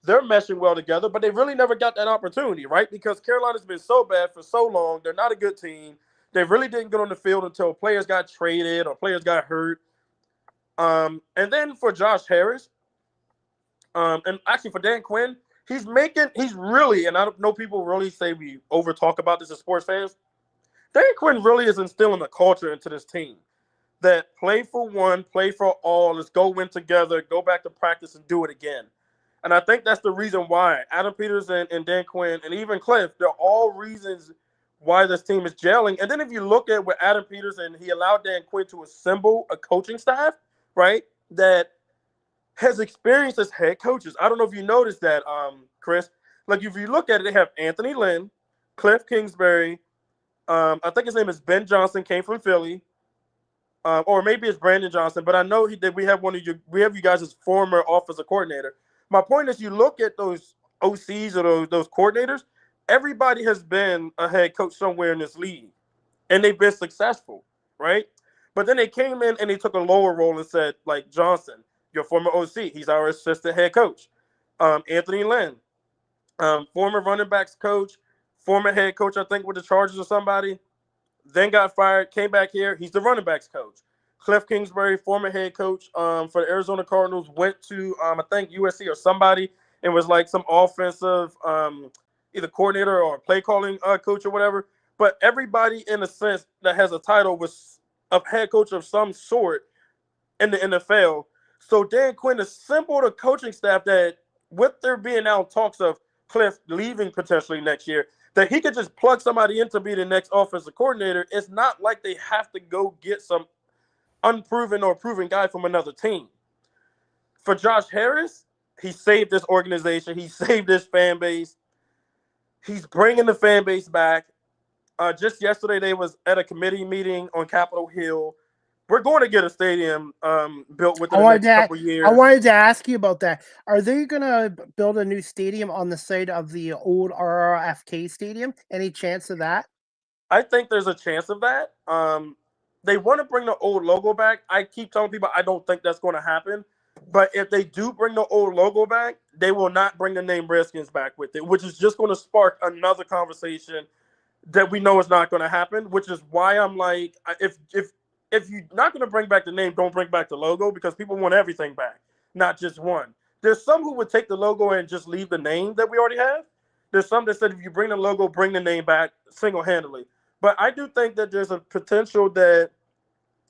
[SPEAKER 3] they're meshing well together, but they really never got that opportunity, right? Because Carolina's been so bad for so long. They're not a good team. They really didn't get on the field until players got traded or players got hurt. And then for Josh Harris, and actually for Dan Quinn, he's really, and I don't know, people really say we over talk about this as sports fans. Dan Quinn really is instilling a culture into this team that play for one, play for all, let's go win together, go back to practice and do it again. And I think that's the reason why Adam Peters and Dan Quinn and even Cliff, they're all reasons why this team is gelling. And then if you look at what Adam Peters and he allowed Dan Quinn to assemble a coaching staff, right, that has experience as head coaches. I don't know if you noticed that, Chris. Like if you look at it, they have Anthony Lynn, Cliff Kingsbury. I think his name is Ben Johnson, came from Philly, or maybe it's Brandon Johnson. But I know we have we have you guys as former offensive coordinator. My point is, you look at those OCs or those coordinators. Everybody has been a head coach somewhere in this league, and they've been successful, right? But then they came in and they took a lower role and said, like Johnson, your former OC, he's our assistant head coach. Anthony Lynn, former running backs coach, former head coach, I think, with the Chargers or somebody, then got fired, came back here. He's the running backs coach. Cliff Kingsbury, former head coach for the Arizona Cardinals, went to, I think, USC or somebody and was like some offensive either coordinator or play calling coach or whatever. But everybody, in a sense, that has a title was a head coach of some sort in the NFL. So Dan Quinn assembled a coaching staff that, with there being now talks of Cliff leaving potentially next year, that he could just plug somebody in to be the next offensive coordinator. It's not like they have to go get some unproven or proven guy from another team. For Josh Harris, he saved this organization. He saved this fan base. He's bringing the fan base back. Just yesterday, they was at a committee meeting on Capitol Hill. We're going to get a stadium built within the next couple years.
[SPEAKER 2] I wanted to ask you about that. Are they going to build a new stadium on the site of the old RRFK stadium? Any chance of that?
[SPEAKER 3] I think there's a chance of that. They want to bring the old logo back. I keep telling people I don't think that's going to happen. But if they do bring the old logo back, they will not bring the name Redskins back with it, which is just going to spark another conversation that we know is not going to happen, which is why I'm like, if you're not going to bring back the name, don't bring back the logo, because people want everything back, not just one. There's some who would take the logo and just leave the name that we already have. There's some that said if you bring the logo, bring the name back single-handedly. But I do think that there's a potential that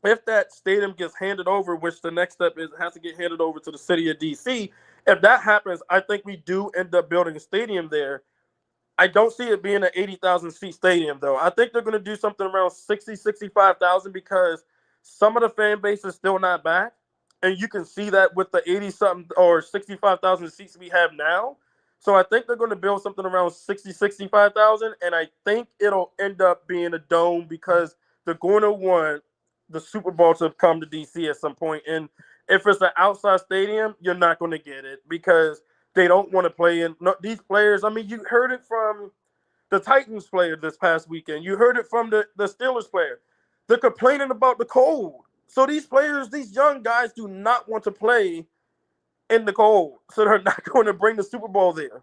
[SPEAKER 3] if that stadium gets handed over, which the next step is it has to get handed over to the city of D.C., if that happens, I think we do end up building a stadium there. I don't see it being an 80,000 seat stadium, though. I think they're going to do something around 60, 65,000 because some of the fan base is still not back. And you can see that with the 80-something or 65,000 seats we have now. So I think they're going to build something around 60, 65,000. And I think it'll end up being a dome because they're going to want the Super Bowl to come to D.C. at some point. And if it's an outside stadium, you're not going to get it because they don't want to play in these players. I mean, you heard it from the Titans player this past weekend. You heard it from the Steelers player. They're complaining about the cold. So these players, these young guys do not want to play in the cold. So they're not going to bring the Super Bowl there.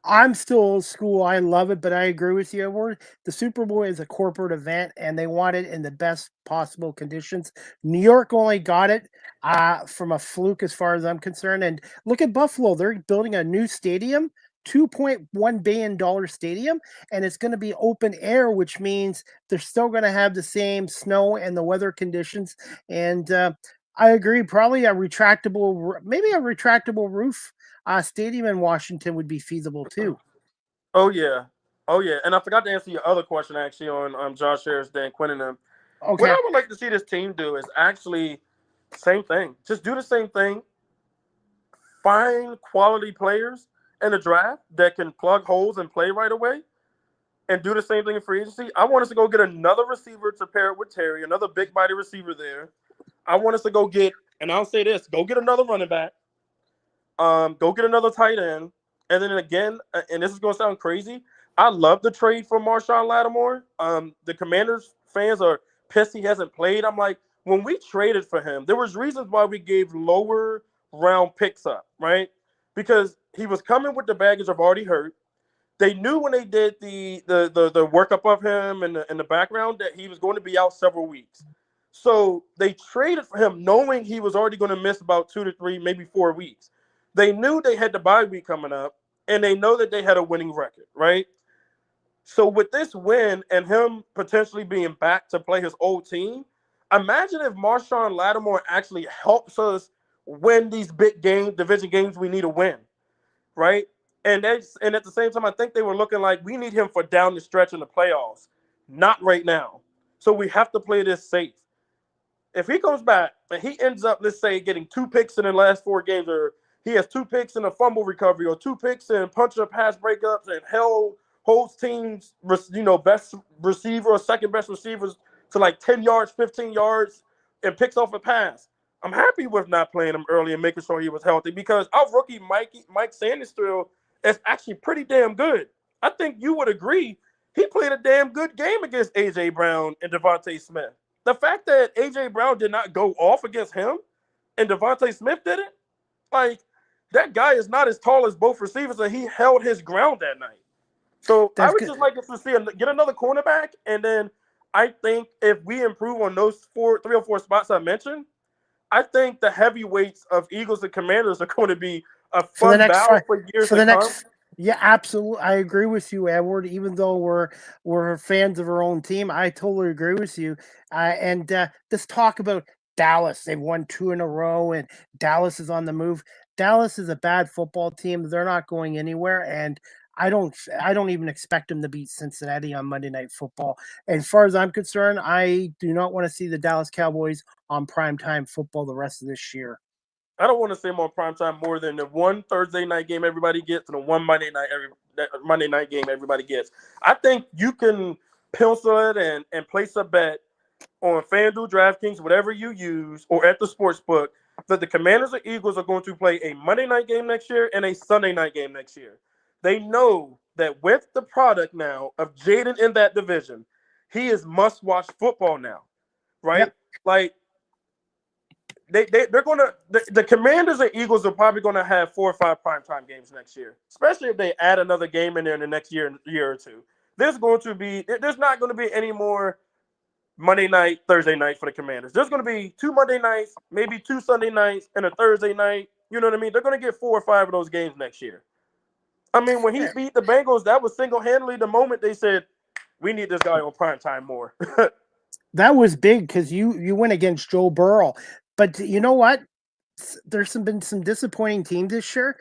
[SPEAKER 2] I'm still old school. I love it, but I agree with you, Edward. The Super Bowl is a corporate event, and they want it in the best possible conditions. New York only got it from a fluke as far as I'm concerned. And look at Buffalo. They're building a new stadium, $2.1 billion stadium, and it's going to be open air, which means they're still going to have the same snow and the weather conditions. And I agree, probably maybe a retractable roof stadium in Washington would be feasible too.
[SPEAKER 3] Oh yeah, oh yeah. And I forgot to answer your other question actually on Josh Harris, Dan Quinn, and them. What
[SPEAKER 2] Okay.
[SPEAKER 3] I would like to see this team do is actually same thing. Just do the same thing. Find quality players in the draft that can plug holes and play right away, and do the same thing in free agency. I want us to go get another receiver to pair it with Terry, another big body receiver there. I want us to go get, and I'll say this: go get another running back. Go get another tight end, and then again, and this is going to sound crazy. I love the trade for Marshawn Lattimore. The Commanders fans are pissed he hasn't played. I'm like, when we traded for him, there was reasons why we gave lower round picks up, right? Because he was coming with the baggage of already hurt. They knew when they did the workup of him in the background that he was going to be out several weeks. So they traded for him knowing he was already going to miss about 2 to 3, maybe 4 weeks. They knew they had the bye week coming up, and they know that they had a winning record, right? So with this win and him potentially being back to play his old team, imagine if Marshawn Lattimore actually helps us win these big game division games we need to win, right? And at the same time, I think they were looking like we need him for down the stretch in the playoffs, not right now. So we have to play this safe. If he comes back and he ends up, let's say, getting 2 picks in the last 4 games, or he has 2 picks in a fumble recovery, or 2 picks in punch up pass breakups, and holds teams, best receiver or second best receivers to like 10 yards, 15 yards, and picks off a pass. I'm happy with not playing him early and making sure he was healthy, because our rookie Mike Sanders is actually pretty damn good. I think you would agree. He played a damn good game against A.J. Brown and Devontae Smith. The fact that A.J. Brown did not go off against him and Devontae Smith did it, like, that guy is not as tall as both receivers, and he held his ground that night. So I
[SPEAKER 2] That's
[SPEAKER 3] would
[SPEAKER 2] good.
[SPEAKER 3] just like us to get another cornerback, and then I think if we improve on those 3 or 4 spots I mentioned, I think the heavyweights of Eagles and Commanders are going to be a
[SPEAKER 2] For the
[SPEAKER 3] fun
[SPEAKER 2] next
[SPEAKER 3] battle
[SPEAKER 2] five,
[SPEAKER 3] for years
[SPEAKER 2] for
[SPEAKER 3] to
[SPEAKER 2] the
[SPEAKER 3] come.
[SPEAKER 2] next, yeah, absolutely. I agree with you, Edward. Even though we're fans of our own team, I totally agree with you. And this talk about Dallas, they've won 2 in a row, and Dallas is on the move. Dallas is a bad football team. They're not going anywhere, and I don't even expect them to beat Cincinnati on Monday Night Football. As far as I'm concerned, I do not want to see the Dallas Cowboys on primetime football the rest of this year.
[SPEAKER 3] I don't want to see him on primetime more than the one Thursday night game everybody gets and the one Monday night game everybody gets. I think you can pencil it and place a bet on FanDuel, DraftKings, whatever you use, or at the sports book, that the Commanders and Eagles are going to play a Monday night game next year and a Sunday night game next year. They know that with the product now of Jaden in that division, he is must-watch football now, right?
[SPEAKER 2] Yep.
[SPEAKER 3] Like, they're gonna the Commanders and Eagles are probably gonna have 4 or 5 primetime games next year, especially if they add another game in there in the next year or two. There's not going to be any more Monday night, Thursday night for the Commanders. There's going to be 2 Monday nights, maybe 2 Sunday nights, and a Thursday night. You know what I mean? They're going to get 4 or 5 of those games next year. I mean, when he beat the Bengals, that was single-handedly the moment they said, we need this guy on primetime more.
[SPEAKER 2] That was big because you went against Joe Burrow. But you know what? Been some disappointing teams this year.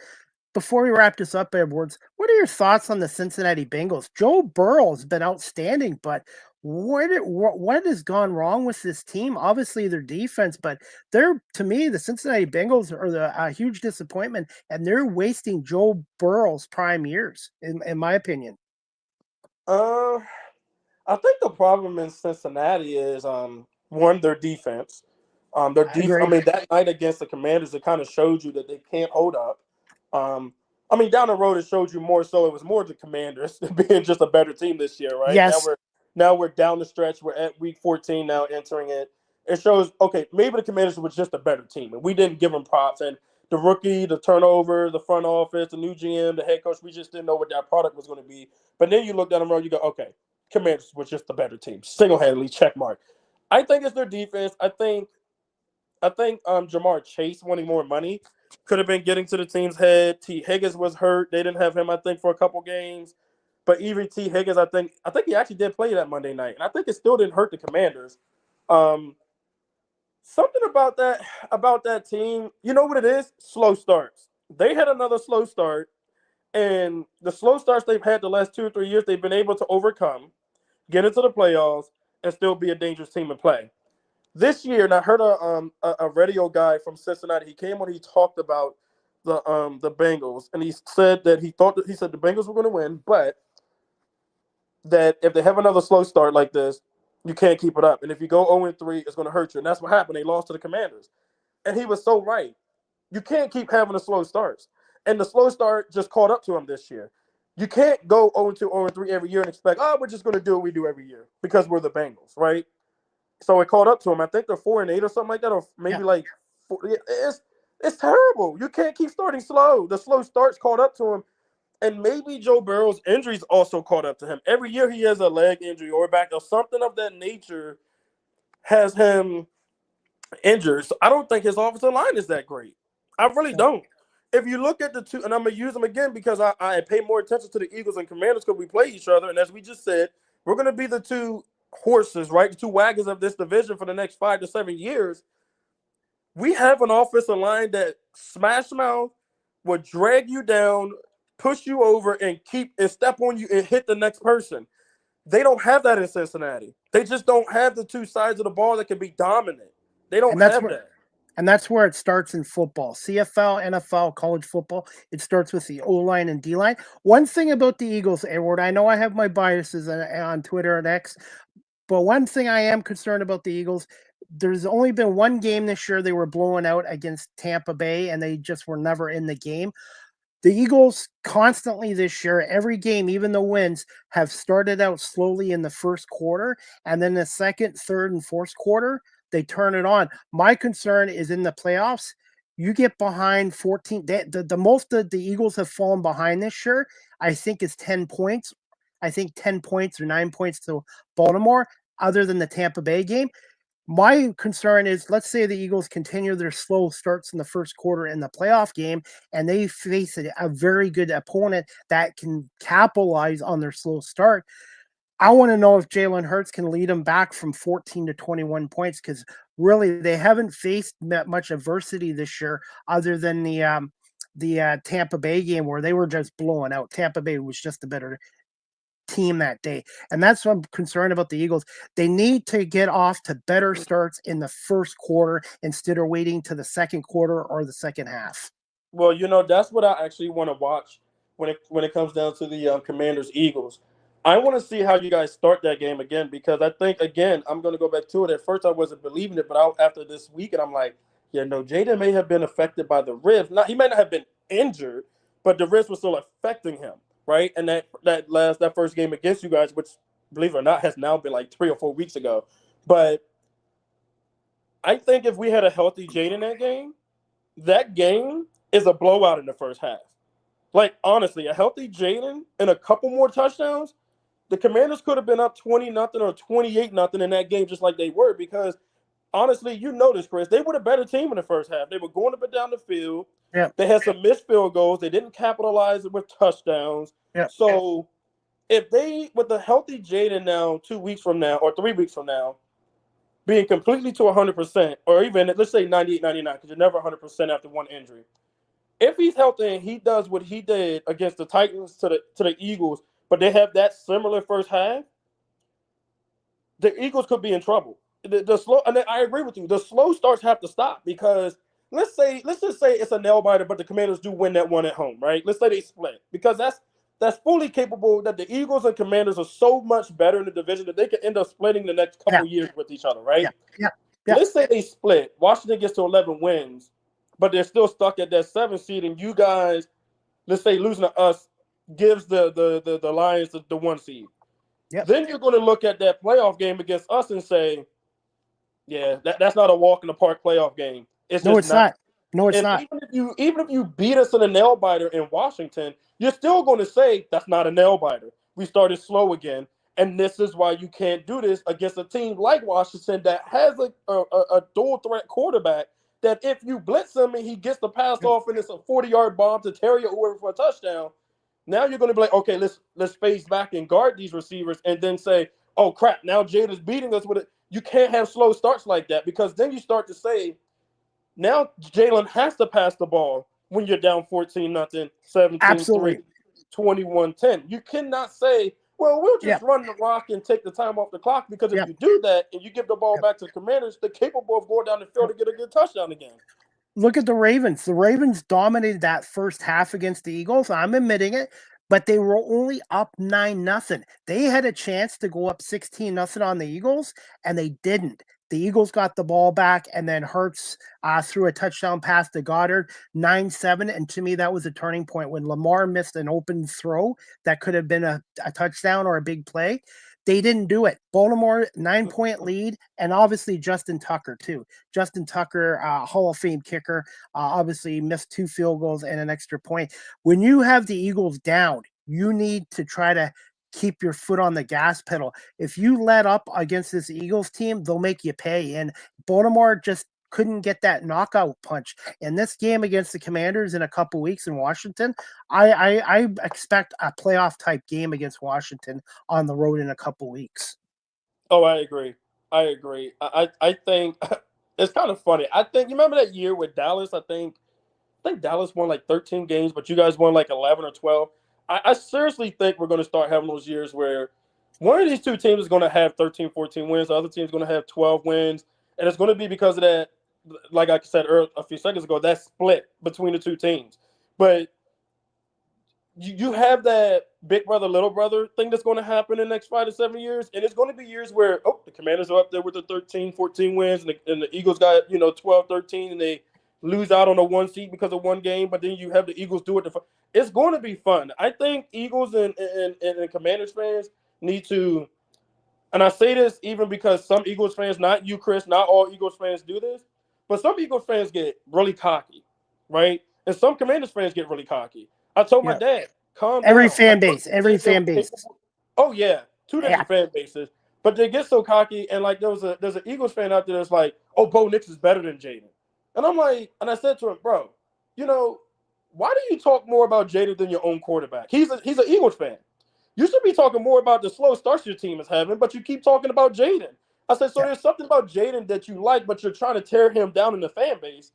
[SPEAKER 2] Before we wrap this up, Edwards, what are your thoughts on the Cincinnati Bengals? Joe Burrow has been outstanding, but what has gone wrong with this team? Obviously, their defense, but to me, the Cincinnati Bengals are a huge disappointment, and they're wasting Joe Burrow's prime years, in my opinion.
[SPEAKER 3] uh, I think the problem in Cincinnati is one, their defense.
[SPEAKER 2] I agree.
[SPEAKER 3] I mean, that night against the Commanders, it kind of showed you that they can't hold up. Um, I mean, down the road, it showed you more so it was more the Commanders being just a better team this year, right?
[SPEAKER 2] Yes,
[SPEAKER 3] Now we're down the stretch. We're at week 14 now, entering it. It shows, okay, maybe the Commanders was just a better team, and we didn't give them props. And the rookie, the turnover, the front office, the new GM, the head coach, we just didn't know what that product was going to be. But then you look down the road, you go, okay, Commanders was just a better team, single-handedly, check mark. I think it's their defense. I think Jamar Chase wanting more money could have been getting to the team's head. T. Higgins was hurt. They didn't have him, I think, for a couple games. But even T. Higgins, I think he actually did play that Monday night, and I think it still didn't hurt the Commanders. Um, Something about that team, you know what it is? Slow starts. They had another slow start, And the slow starts they've had the last 2 or 3 years, they've been able to overcome, get into the playoffs, and still be a dangerous team in play. This year, and I heard a radio guy from Cincinnati. He came on. He talked about the Bengals, and he said that he said the Bengals were going to win, but that if they have another slow start like this, you can't keep it up. And if you go 0-3, it's going to hurt you. And that's what happened. They lost to the Commanders. And he was so right. You can't keep having the slow starts. And the slow start just caught up to him this year. You can't go 0-2, 0-3 every year and expect, we're just going to do what we do every year because we're the Bengals, right? So it caught up to him. I think they're 4-8 or something like that, or maybe like 4. It's terrible. You can't keep starting slow. The slow starts caught up to him. And maybe Joe Burrow's injuries also caught up to him. Every year he has a leg injury or back or something of that nature has him injured. So I don't think his offensive line is that great. I really don't. If you look at the two, and I'm going to use them again because I pay more attention to the Eagles and Commanders because we play each other. And as we just said, we're going to be the two horses, right? The two wagons of this division for the next 5 to 7 years. We have an offensive line that smash mouth will drag you down, push you over, and step on you and hit the next person. They don't have that in Cincinnati. They just don't have the two sides of the ball that can be dominant. They don't have that.
[SPEAKER 2] And that's where it starts in football. CFL, NFL, college football, it starts with the O-line and D-line. One thing about the Eagles, Edward, I know I have my biases on Twitter and X, but one thing I am concerned about the Eagles, there's only been one game this year they were blowing out against Tampa Bay, and they just were never in the game. The Eagles constantly this year, every game, even the wins, have started out slowly in the first quarter, and then the second, third, and fourth quarter, they turn it on. My concern is in the playoffs, you get behind 14. The most that the Eagles have fallen behind this year, I think, is 10 points. I think 10 points or 9 points to Baltimore, other than the Tampa Bay game. My concern is, let's say the Eagles continue their slow starts in the first quarter in the playoff game, and they face a very good opponent that can capitalize on their slow start. I want to know if Jalen Hurts can lead them back from 14 to 21 points, because really they haven't faced that much adversity this year other than the Tampa Bay game where they were just blowing out. Tampa Bay was just a better team that day. And that's what I'm concerned about the Eagles. They need to get off to better starts in the first quarter instead of waiting to the second quarter or the second half.
[SPEAKER 3] Well, that's what I actually want to watch when it comes down to the Commanders Eagles. I want to see how you guys start that game again, because I think, again, I'm going to go back to it. At first, I wasn't believing it, but after this week, and I'm like, Jaden may have been affected by the ribs. He may not have been injured, but the ribs were still affecting him, right? And that first game against you guys, which, believe it or not, has now been like 3 or 4 weeks ago. But I think if we had a healthy Jaden that game is a blowout in the first half. Like, honestly, a healthy Jaden and a couple more touchdowns, the Commanders could have been up 20-0 or 28-0 in that game, just like they were, because honestly, you know this, Chris, they were the better team in the first half. They were going up and down the field.
[SPEAKER 2] Yeah.
[SPEAKER 3] They had some missed field goals. They didn't capitalize with touchdowns.
[SPEAKER 2] Yeah.
[SPEAKER 3] So if they, with a healthy Jaden now, 2 weeks from now or 3 weeks from now, being completely to 100%, or even, let's say 98, 99, because you're never 100% after one injury. If he's healthy and he does what he did against the Titans to the Eagles, but they have that similar first half, the Eagles could be in trouble. The slow, and I agree with you. The slow starts have to stop, because let's just say it's a nail biter, but the Commanders do win that one at home, right? Let's say they split, because that's fully capable that the Eagles and Commanders are so much better in the division that they could end up splitting the next couple years with each other, right?
[SPEAKER 2] Yeah.
[SPEAKER 3] Let's say they split. Washington gets to 11 wins, but they're still stuck at that 7 seed, and you guys, let's say losing to us, gives the Lions the 1 seed.
[SPEAKER 2] Yep.
[SPEAKER 3] Then you're going to look at that playoff game against us and say, yeah, that's not a walk in the park playoff game. It's not.
[SPEAKER 2] No, it's not.
[SPEAKER 3] Even if you beat us in a nail biter in Washington, you're still going to say that's not a nail biter. We started slow again, and this is why you can't do this against a team like Washington that has a dual threat quarterback. That if you blitz him and he gets the pass off and it's a 40-yard bomb to Terry or whoever for a touchdown, now you're going to be like, okay, let's face back and guard these receivers, and then say, oh crap, now Jada's beating us with it. You can't have slow starts like that, because then you start to say, now Jalen has to pass the ball when you're down 14-0, 17-3. 21-10. You cannot say, well, we'll just
[SPEAKER 2] Yeah.
[SPEAKER 3] run the rock and take the time off the clock, because if
[SPEAKER 2] Yeah.
[SPEAKER 3] you do that and you give the ball
[SPEAKER 2] Yeah.
[SPEAKER 3] back to the Commanders, they're capable of going down the field to get a good touchdown again.
[SPEAKER 2] Look at the Ravens. The Ravens dominated that first half against the Eagles. I'm admitting it, but they were only up 9-0. They had a chance to go up 16-0 on the Eagles, and they didn't. The Eagles got the ball back, and then Hurts threw a touchdown pass to Goddard, 9-7. And to me, that was a turning point when Lamar missed an open throw that could have been a touchdown or a big play. They didn't do it. Baltimore, 9-point lead, and obviously Justin Tucker, too. Justin Tucker, Hall of Fame kicker, obviously missed 2 field goals and an extra point. When you have the Eagles down, you need to try to keep your foot on the gas pedal. If you let up against this Eagles team, they'll make you pay. And Baltimore just couldn't get that knockout punch. In this game against the Commanders in a couple weeks in Washington, I expect a playoff type game against Washington on the road in a couple weeks.
[SPEAKER 3] Oh, I agree. I think it's kind of funny. I think, you remember that year with Dallas? I think Dallas won like 13 games, but you guys won like 11 or 12. I seriously think we're going to start having those years where one of these two teams is going to have 13, 14 wins. The other team is going to have 12 wins. And it's going to be because of that, like I said earlier, a few seconds ago, that split between the two teams. But you have that big brother, little brother thing that's going to happen in the next 5 to 7 years. And it's going to be years where, the Commanders are up there with the 13, 14 wins, and the Eagles got, 12, 13, and they lose out on a 1 seed because of one game. But then you have the Eagles do it. It's going to be fun. I think Eagles and Commanders fans need to, and I say this even because some Eagles fans, not you, Chris, not all Eagles fans do this, but some Eagles fans get really cocky, right? And some Commanders fans get really cocky. I told my dad, calm down.
[SPEAKER 2] Every fan base.
[SPEAKER 3] Oh, yeah. 2 different fan
[SPEAKER 2] Yeah.
[SPEAKER 3] bases. But they get so cocky, and like there's an Eagles fan out there that's like, oh, Bo Nix is better than Jaden. And I'm like, and I said to him, bro, why do you talk more about Jaden than your own quarterback? He's an Eagles fan. You should be talking more about the slow starts your team is having, but you keep talking about Jaden. I said, so there's something about Jaden that you like, but you're trying to tear him down in the fan base.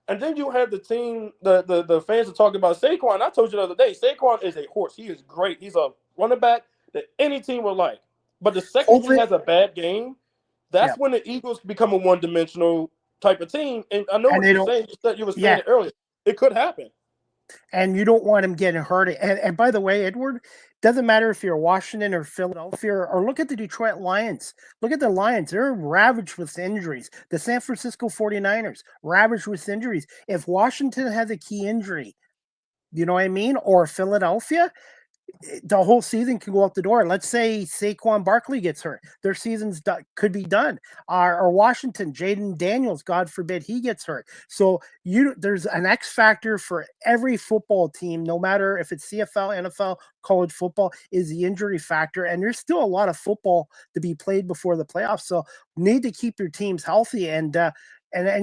[SPEAKER 3] And then you have the team, the fans are talking about Saquon. I told you the other day, Saquon is a horse. He is great. He's a running back that any team would like. But the second he has a bad game, that's when the Eagles become a one-dimensional type of team. And I know what you're saying. You were saying it earlier. It could happen.
[SPEAKER 2] And you don't want him getting hurt. And by the way, Edward, doesn't matter if you're Washington or Philadelphia, or look at the Detroit Lions. Look at the Lions. They're ravaged with injuries. The San Francisco 49ers, ravaged with injuries. If Washington has a key injury, you know what I mean? Or Philadelphia, the whole season can go out the door. Let's say Saquon Barkley gets hurt. Their season's could be done. Or Washington, Jaden Daniels, God forbid he gets hurt. So there's an X factor for every football team, no matter if it's CFL, NFL, college football, is the injury factor. And there's still a lot of football to be played before the playoffs. So need to keep your teams healthy. And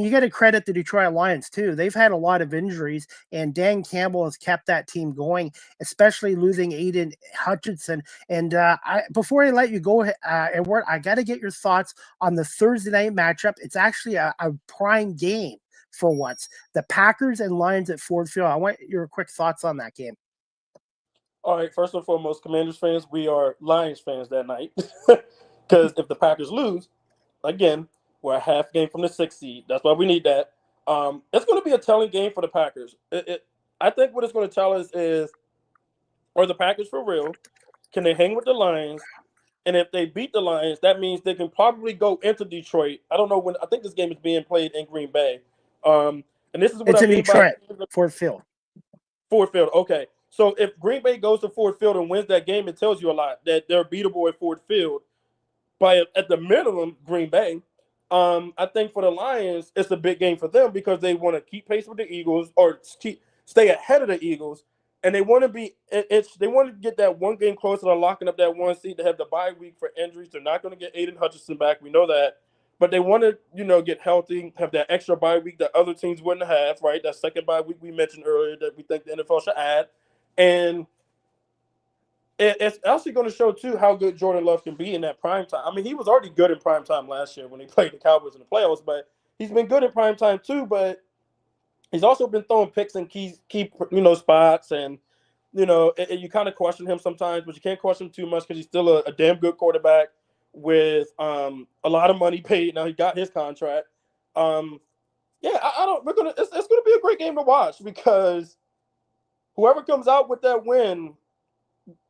[SPEAKER 2] you got to credit the Detroit Lions, too. They've had a lot of injuries, and Dan Campbell has kept that team going, especially losing Aiden Hutchinson. And before I let you go, Edward, I got to get your thoughts on the Thursday night matchup. It's actually a prime game for once. The Packers and Lions at Ford Field. I want your quick thoughts on that game.
[SPEAKER 3] All right, first and foremost, Commanders fans, we are Lions fans that night. Because if the Packers lose, again, we're a half game from the 6th seed. That's why we need that. It's going to be a telling game for the Packers. I think what it's going to tell us is, are the Packers for real? Can they hang with the Lions? And if they beat the Lions, that means they can probably go into Detroit. I don't know when. I think this game is being played in Green Bay. And this is what
[SPEAKER 2] it's
[SPEAKER 3] I
[SPEAKER 2] in
[SPEAKER 3] mean
[SPEAKER 2] Detroit,
[SPEAKER 3] by
[SPEAKER 2] Ford Field.
[SPEAKER 3] Ford Field. Okay. So if Green Bay goes to Ford Field and wins that game, it tells you a lot that they're beatable at Ford Field by, at the minimum, Green Bay. I think for the Lions, it's a big game for them because they want to keep pace with the Eagles or stay ahead of the Eagles, and they want to they want to get that one game closer to locking up that 1 seed to have the bye week for injuries. They're not going to get Aiden Hutchinson back. We know that, but they want to get healthy, have that extra bye week that other teams wouldn't have. Right, that second bye week we mentioned earlier that we think the NFL should add, and it's actually going to show, too, how good Jordan Love can be in that prime time. I mean, he was already good in prime time last year when he played the Cowboys in the playoffs, but he's been good in prime time, too, but he's also been throwing picks in key spots. And, you kind of question him sometimes, but you can't question him too much because he's still a damn good quarterback with a lot of money paid. Now he got his contract. Yeah, I don't. It's gonna be a great game to watch because whoever comes out with that win,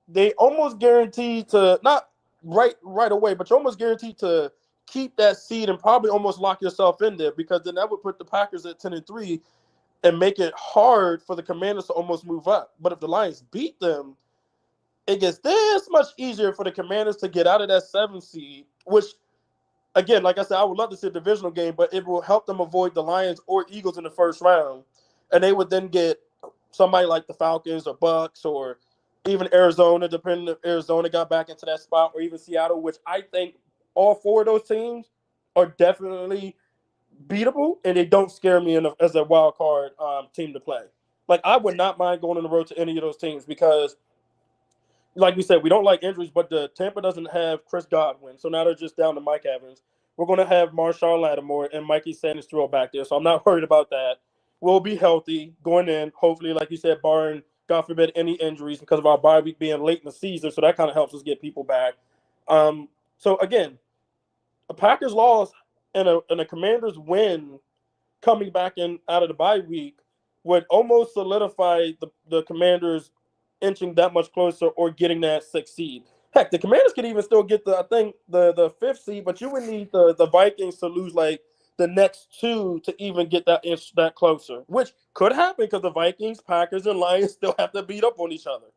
[SPEAKER 3] they almost guaranteed to not right away, but you're almost guaranteed to keep that seed and probably almost lock yourself in there because then that would put the Packers at 10-3 and make it hard for the Commanders to almost move up. But if the Lions beat them, it gets this much easier for the Commanders to get out of that 7 seed, which, again, like I said, I would love to see a divisional game, but it will help them avoid the Lions or Eagles in the first round. And they would then get somebody like the Falcons or Bucks or even Arizona, depending if Arizona got back into that spot, or even Seattle, which I think all 4 of those teams are definitely beatable, and they don't scare me as a wild card team to play. Like, I would not mind going on the road to any of those teams because, like we said, we don't like injuries, but the Tampa doesn't have Chris Godwin, so now they're just down to Mike Evans. We're going to have Marshawn Lattimore and Mikey Sanders back there, so I'm not worried about that. We'll be healthy going in, hopefully, like you said, barring, God forbid, any injuries because of our bye week being late in the season, so that kind of helps us get people back. So, again, the Packers loss and a Commanders win coming back in out of the bye week would almost solidify the Commanders inching that much closer or getting that 6th seed. Heck, the Commanders could even still get the 5th seed, but you would need the Vikings to lose like the next 2 to even get that inch that closer, which could happen because the Vikings, Packers, and Lions still have to beat up on each other.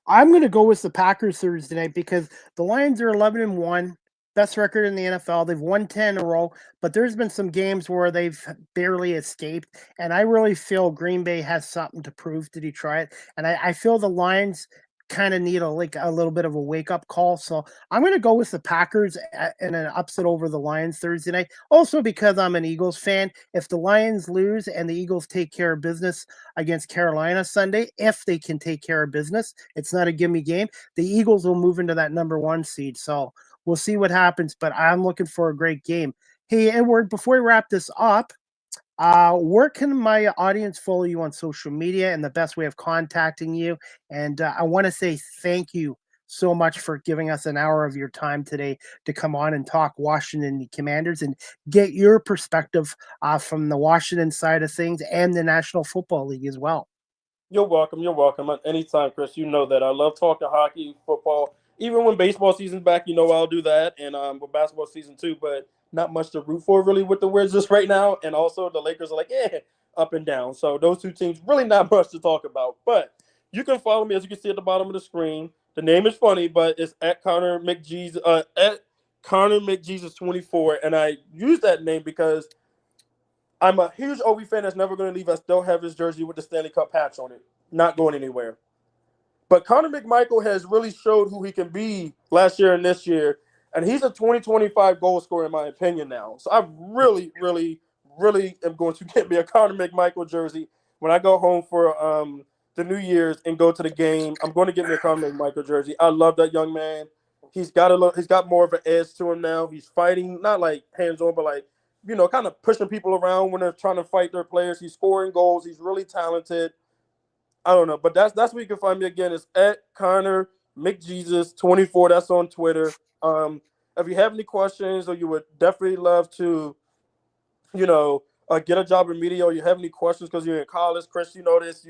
[SPEAKER 2] I'm going to go with the Packers Thursday night because the Lions are 11-1, best record in the NFL. They've won 10 in a row, but there's been some games where they've barely escaped, and I really feel Green Bay has something to prove to Detroit, and I feel the Lions kind of need a little bit of a wake-up call. So I'm going to go with the Packers in an upset over the Lions Thursday night. Also because I'm an Eagles fan. If the Lions lose and the Eagles take care of business against Carolina Sunday, if they can take care of business, it's not a gimme game. The Eagles will move into that number 1 seed. So we'll see what happens, but I'm looking for a great game. Hey, Edward, before we wrap this up, where can my audience follow you on social media and the best way of contacting you? And I want to say thank you so much for giving us an hour of your time today to come on and talk Washington Commanders and get your perspective from the Washington side of things and the National Football League as well.
[SPEAKER 3] You're welcome. You're welcome. Anytime, Chris. You know that I love talking hockey, football. Even when baseball season's back, I'll do that. And with basketball season too, but not much to root for really with the Wizards right now. And also the Lakers are like, up and down. So those 2 teams, really not much to talk about. But you can follow me, as you can see at the bottom of the screen. The name is funny, but it's at Connor McJesus, at Connor McJesus 24. And I use that name because I'm a huge OB fan that's never going to leave. I still have his jersey with the Stanley Cup patch on it. Not going anywhere. But Connor McMichael has really showed who he can be last year and this year. And he's a 2025 goal scorer, in my opinion, now. So I really, really, really am going to get me a Connor McMichael jersey when I go home for the New Year's and go to the game. I'm going to get me a Connor McMichael jersey. I love that young man. He's got more of an edge to him now. He's fighting, not like hands-on, but like, kind of pushing people around when they're trying to fight their players. He's scoring goals. He's really talented. I don't know, but that's where you can find me again. It's at Connor McJesus 24. That's on Twitter. If you have any questions or you would definitely love to, get a job in media, or you have any questions because you're in college, Chris, this.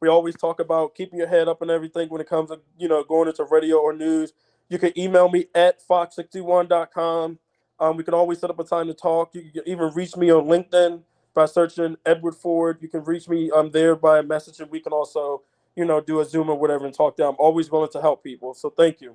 [SPEAKER 3] We always talk about keeping your head up and everything when it comes to going into radio or news. You can email me at fox61.com. We can always set up a time to talk. You can even reach me on LinkedIn by searching Edward Ford. You can reach me there by a message, and we can also, do a Zoom or whatever and talk there. I'm always willing to help people. So thank you.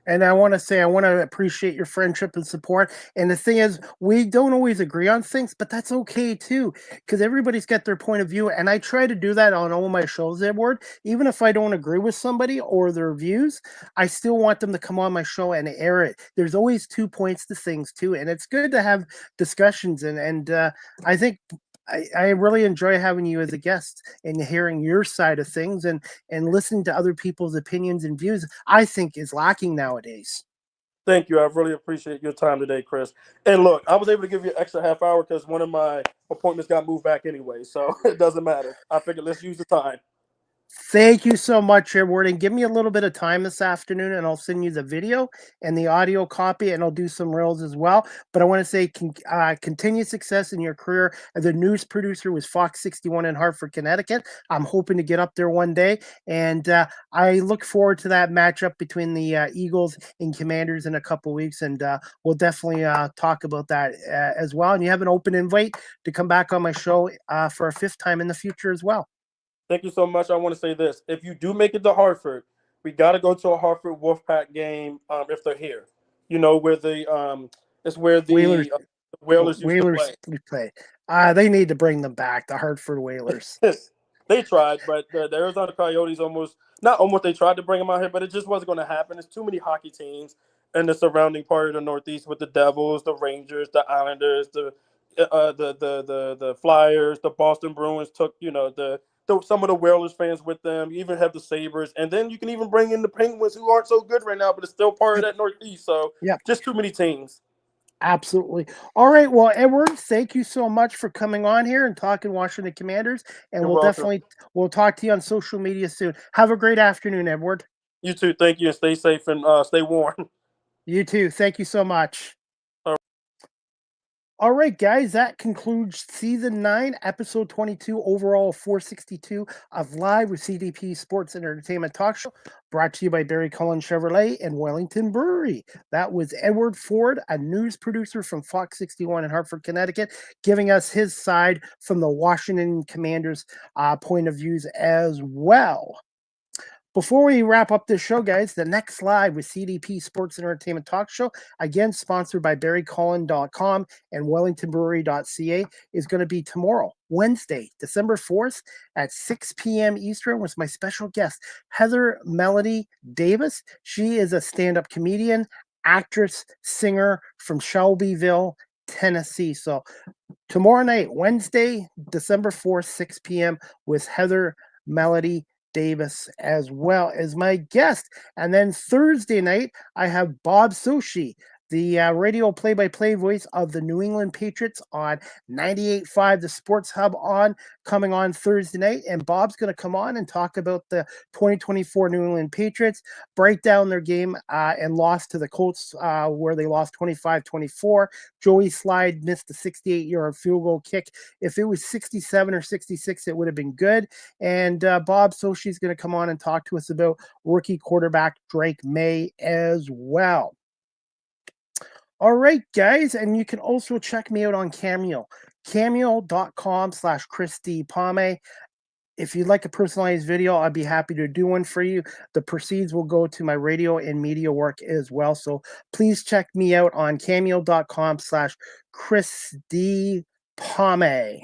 [SPEAKER 2] And I want to appreciate your friendship and support. And the thing is, we don't always agree on things, but that's okay too, because everybody's got their point of view. And I try to do that on all my shows, Edward. Even if I don't agree with somebody or their views, I still want them to come on my show and air it. There's always 2 points to things too. And it's good to have discussions. And I think I really enjoy having you as a guest and hearing your side of things and listening to other people's opinions and views, I think is lacking nowadays.
[SPEAKER 3] Thank you. I really appreciate your time today, Chris. And look, I was able to give you an extra half hour because one of my appointments got moved back anyway, so it doesn't matter. I figured let's use the time.
[SPEAKER 2] Thank you so much, Edward. And give me a little bit of time this afternoon, and I'll send you the video and the audio copy, and I'll do some reels as well. But I want to say continued success in your career as a news producer with Fox 61 in Hartford, Connecticut. I'm hoping to get up there one day, and I look forward to that matchup between the Eagles and Commanders in a couple weeks, and we'll definitely talk about that as well. And you have an open invite to come back on my show for a fifth time in the future as well.
[SPEAKER 3] Thank you so much. I want to say this: if you do make it to Hartford, we got to go to a Hartford Wolfpack game if they're here. You know where it's where
[SPEAKER 2] Whalers,
[SPEAKER 3] the Whalers used to
[SPEAKER 2] Whalers
[SPEAKER 3] play.
[SPEAKER 2] play. They need to bring them back. The Hartford Whalers.
[SPEAKER 3] They tried, but the Arizona Coyotes not almost they tried to bring them out here, but it just wasn't going to happen. There's too many hockey teams in the surrounding part of the Northeast with the Devils, the Rangers, the Islanders, the Flyers, the Boston Bruins took some of the Whalers fans with them. You even have the Sabres, and then you can even bring in the Penguins, who aren't so good right now, but it's still part of that Northeast. So
[SPEAKER 2] Yeah,
[SPEAKER 3] just too many teams.
[SPEAKER 2] absolutely. All right. Well, Edward, thank you so much for coming on here and talking Washington Commanders. And
[SPEAKER 3] You're welcome.
[SPEAKER 2] we'll talk to you on social media soon. Have a great afternoon, Edward.
[SPEAKER 3] You too. Thank you, and stay safe and stay warm.
[SPEAKER 2] You too. Thank you so much.
[SPEAKER 3] All right.
[SPEAKER 2] All right, guys, that concludes season 9, episode 22, overall 462 of Live with CDP Sports and Entertainment Talk Show, brought to you by Barry Cullen Chevrolet and Wellington Brewery. That was Edward Ford, a news producer from Fox 61 in Hartford, Connecticut, giving us his side from the Washington Commanders' point of views as well. Before we wrap up this show, guys, the next Live with CDP Sports and Entertainment Talk Show, again sponsored by BarryCullin.com and WellingtonBrewery.ca, is going to be tomorrow, Wednesday, December 4th at 6 p.m. Eastern with my special guest, Heather Melody Davis. She is a stand-up comedian, actress, singer from Shelbyville, Tennessee. So tomorrow night, Wednesday, December 4th, 6 p.m. with Heather Melody Davis as well as my guest. And then Thursday night, I have Bob Soshi, the radio play-by-play voice of the New England Patriots on 98.5 The Sports Hub coming on Thursday night. And Bob's going to come on and talk about the 2024 New England Patriots, break down their game and loss to the Colts where they lost 25-24. Joey Slide missed a 68-yard field goal kick. If it was 67 or 66, it would have been good. And Bob Soshi is going to come on and talk to us about rookie quarterback Drake May as well. All right, guys, and you can also check me out on Cameo, cameo.com/ChrisDPalme. If you'd like a personalized video, I'd be happy to do one for you. The proceeds will go to my radio and media work as well. So please check me out on cameo.com/ChrisDPalme.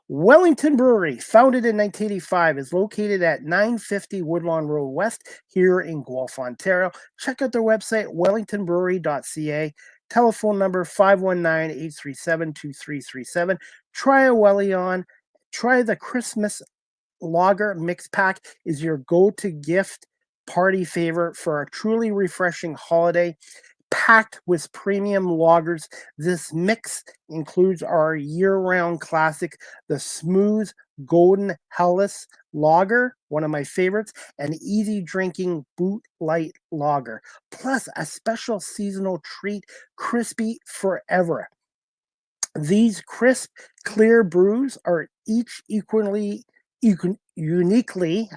[SPEAKER 2] Wellington Brewery, founded in 1985, is located at 950 Woodlawn Road West here in Guelph, Ontario. Check out their website, wellingtonbrewery.ca. Telephone number 519-837-2337. Try a Welly on. Try the Christmas Lager Mix Pack is your go-to gift party favorite for a truly refreshing holiday. Packed with premium lagers, this mix includes our year-round classic, the Smooth Golden Helles Lager, one of my favorites, and easy drinking Boot Light Lager, plus a special seasonal treat, Crispy Forever. These crisp, clear brews are each uniquely,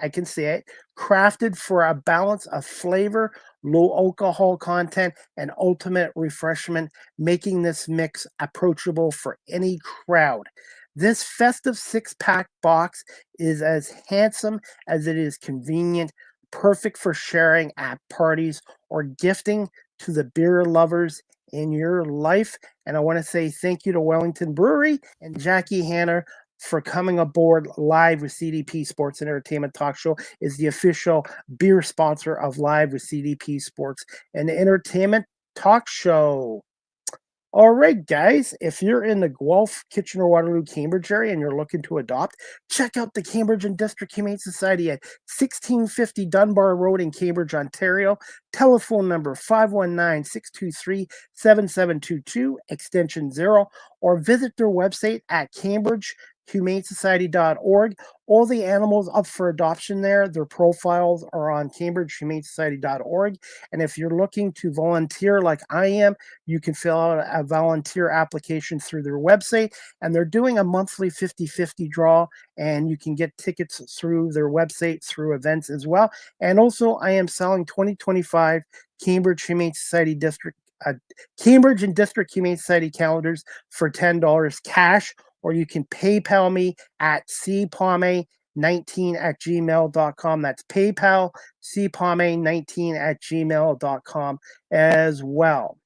[SPEAKER 2] I can say it, crafted for a balance of flavor, low alcohol content, and ultimate refreshment, making this mix approachable for any crowd. This festive 6-pack box is as handsome as it is convenient, perfect for sharing at parties or gifting to the beer lovers in your life. And I want to say thank you to Wellington Brewery and Jackie Hanner for coming aboard Live with CDP Sports and Entertainment Talk Show, is the official beer sponsor of Live with CDP Sports and Entertainment Talk Show. All right, guys, if you're in the Guelph, Kitchener, Waterloo, Cambridge area and you're looking to adopt, check out the Cambridge and District Humane Society at 1650 Dunbar Road in Cambridge, Ontario. Telephone number 519-623-7722, extension 0, or visit their website at Cambridge CambridgeHumaneSociety.org. All the animals up for adoption there, their profiles are on CambridgeHumaneSociety.org. And if you're looking to volunteer like I am, you can fill out a volunteer application through their website. And they're doing a monthly 50-50 draw, and you can get tickets through their website, through events as well. And also, I am selling 2025 Cambridge Humane Society Cambridge and District Humane Society calendars for $10 cash, or you can PayPal me at cpalme19@gmail.com. That's PayPal, cpalme19@gmail.com as well.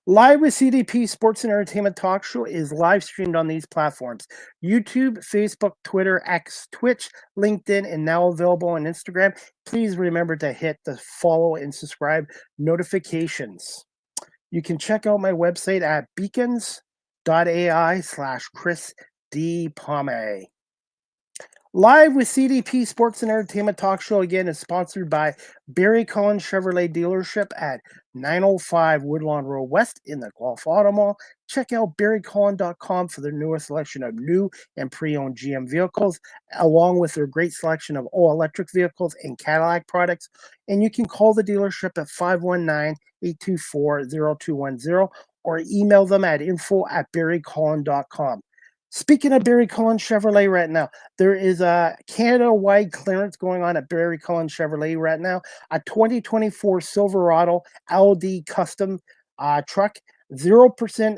[SPEAKER 2] Live with CDP Sports and Entertainment Talk Show is live streamed on these platforms: YouTube, Facebook, Twitter, X, Twitch, LinkedIn, and now available on Instagram. Please remember to hit the follow and subscribe notifications. You can check out my website at beacons.ai/Chris D. Palme. Live with CDP Sports and Entertainment Talk Show again is sponsored by Barry Cullen Chevrolet Dealership at 905 Woodlawn Road West in the Guelph Auto Mall. Check out barrycullen.com for their newest selection of new and pre-owned GM vehicles, along with their great selection of all-electric vehicles and Cadillac products. And you can call the dealership at 519-824-0210 or email them at info@barrycullen.com. Speaking of Barry Cullen Chevrolet right now, there is a Canada-wide clearance going on at Barry Cullen Chevrolet right now. A 2024 Silverado LD custom truck, 0%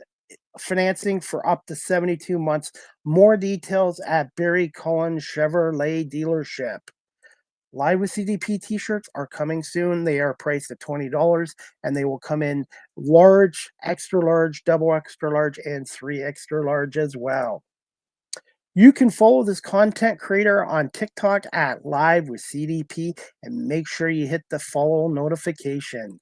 [SPEAKER 2] financing for up to 72 months. More details at Barry Cullen Chevrolet dealership. Live with CDP t-shirts are coming soon. They are priced at $20, and they will come in large, extra large, double extra large, and 3 extra large as well. You can follow this content creator on TikTok at Live with CDP, and make sure you hit the follow notification.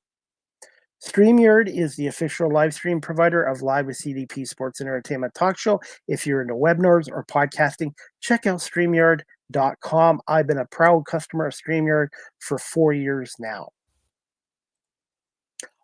[SPEAKER 2] StreamYard is the official live stream provider of Live with CDP Sports and Entertainment Talk Show. If you're into webinars or podcasting, check out StreamYard.com. I've been a proud customer of StreamYard for 4 years now.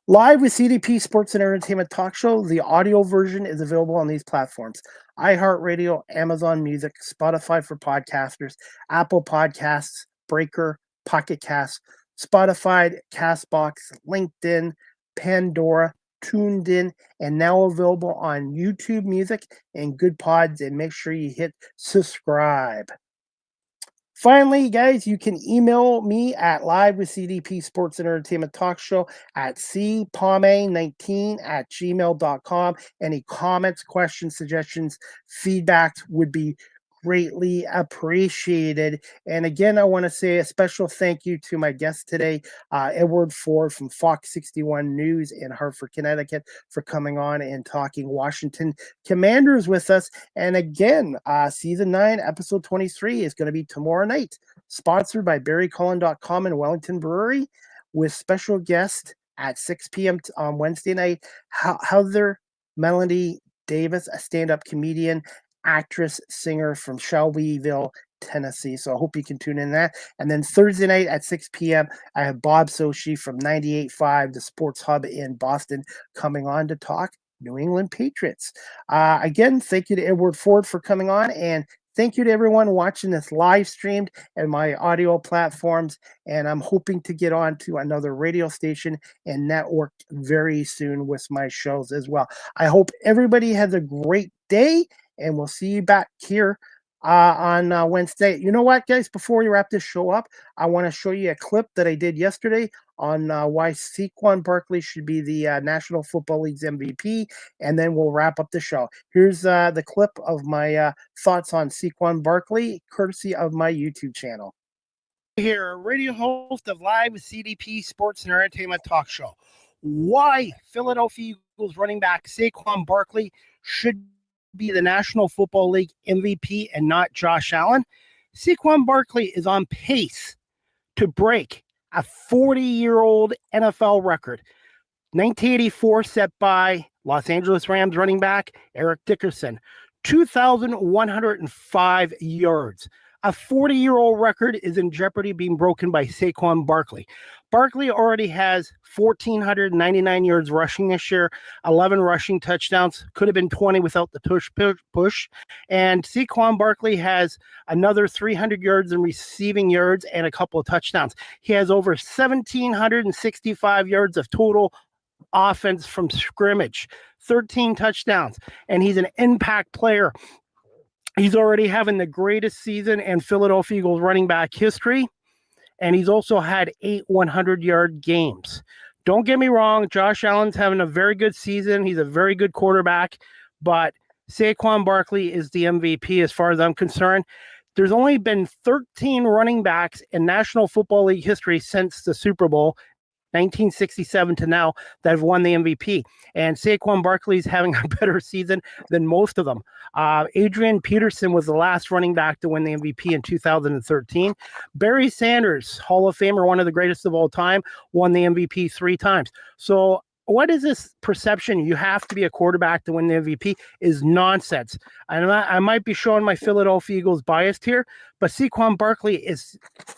[SPEAKER 2] Live with CDP Sports and Entertainment Talk Show, the audio version is available on these platforms: iHeartRadio, Amazon Music, Spotify for podcasters, Apple Podcasts, Breaker, Pocket Casts, Spotify, Castbox, LinkedIn, Pandora, Tuned In, and now available on YouTube Music and Good Pods. And make sure you hit subscribe. Finally, guys, you can email me at Live with CDP Sports and Entertainment Talk Show at cpalme19@gmail.com. Any comments, questions, suggestions, feedback would be greatly appreciated. And again, I want to say a special thank you to my guest today, Edward Ford from Fox 61 News in Hartford, Connecticut, for coming on and talking Washington Commanders with us. And again, season 9, episode 23 is going to be tomorrow night, sponsored by barrycullen.com and Wellington Brewery, with special guest at 6 p.m. on Wednesday night, Heather Melody Davis, a stand-up comedian, actress, singer from Shelbyville, Tennessee. So I hope you can tune in that. And then Thursday night at 6 p.m., I have Bob Sochi from 98.5, the Sports Hub in Boston, coming on to talk New England Patriots. Again, thank you to Edward Ford for coming on, and thank you to everyone watching this live streamed and my audio platforms. And I'm hoping to get on to another radio station and network very soon with my shows as well. I hope everybody has a great day, and we'll see you back here on Wednesday. You know what, guys? Before we wrap this show up, I want to show you a clip that I did yesterday on why Saquon Barkley should be the National Football League's MVP, and then we'll wrap up the show. Here's the clip of my thoughts on Saquon Barkley, courtesy of my YouTube channel. Here, radio host of Live with CDP Sports and Entertainment Talk Show. Why Philadelphia Eagles running back Saquon Barkley should be the National Football League MVP and not Josh Allen. Saquon Barkley is on pace to break a 40-year-old NFL record. 1984 set by Los Angeles Rams running back Eric Dickerson. 2,105 yards. A 40-year-old record is in jeopardy being broken by Saquon Barkley. Barkley already has 1,499 yards rushing this year, 11 rushing touchdowns. Could have been 20 without the push. And Saquon Barkley has another 300 yards in receiving yards and a couple of touchdowns. He has over 1,765 yards of total offense from scrimmage, 13 touchdowns, and he's an impact player. He's already having the greatest season in Philadelphia Eagles running back history, and he's also had 8 100-yard games. Don't get me wrong, Josh Allen's having a very good season. He's a very good quarterback, but Saquon Barkley is the MVP as far as I'm concerned. There's only been 13 running backs in National Football League history since the Super Bowl, 1967 to now, that have won the MVP. And Saquon Barkley is having a better season than most of them. Adrian Peterson was the last running back to win the MVP in 2013. Barry Sanders, Hall of Famer, one of the greatest of all time, won the MVP 3 times. So what is this perception you have to be a quarterback to win the MVP is nonsense. I might be showing my Philadelphia Eagles biased here, but Saquon Barkley is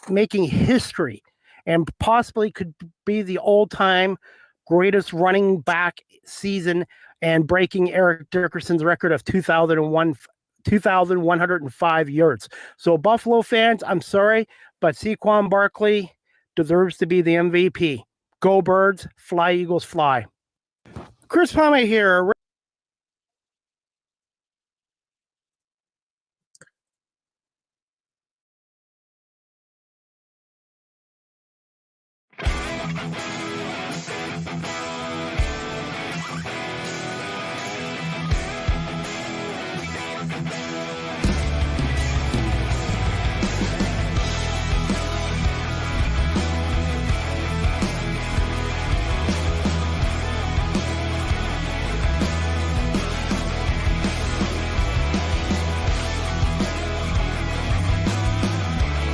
[SPEAKER 2] making history and possibly could be the all-time greatest running back season and breaking Eric Dickerson's record of 2,105 yards. So Buffalo fans, I'm sorry, but Saquon Barkley deserves to be the MVP. Go Birds, fly Eagles, fly. Chris Palme here.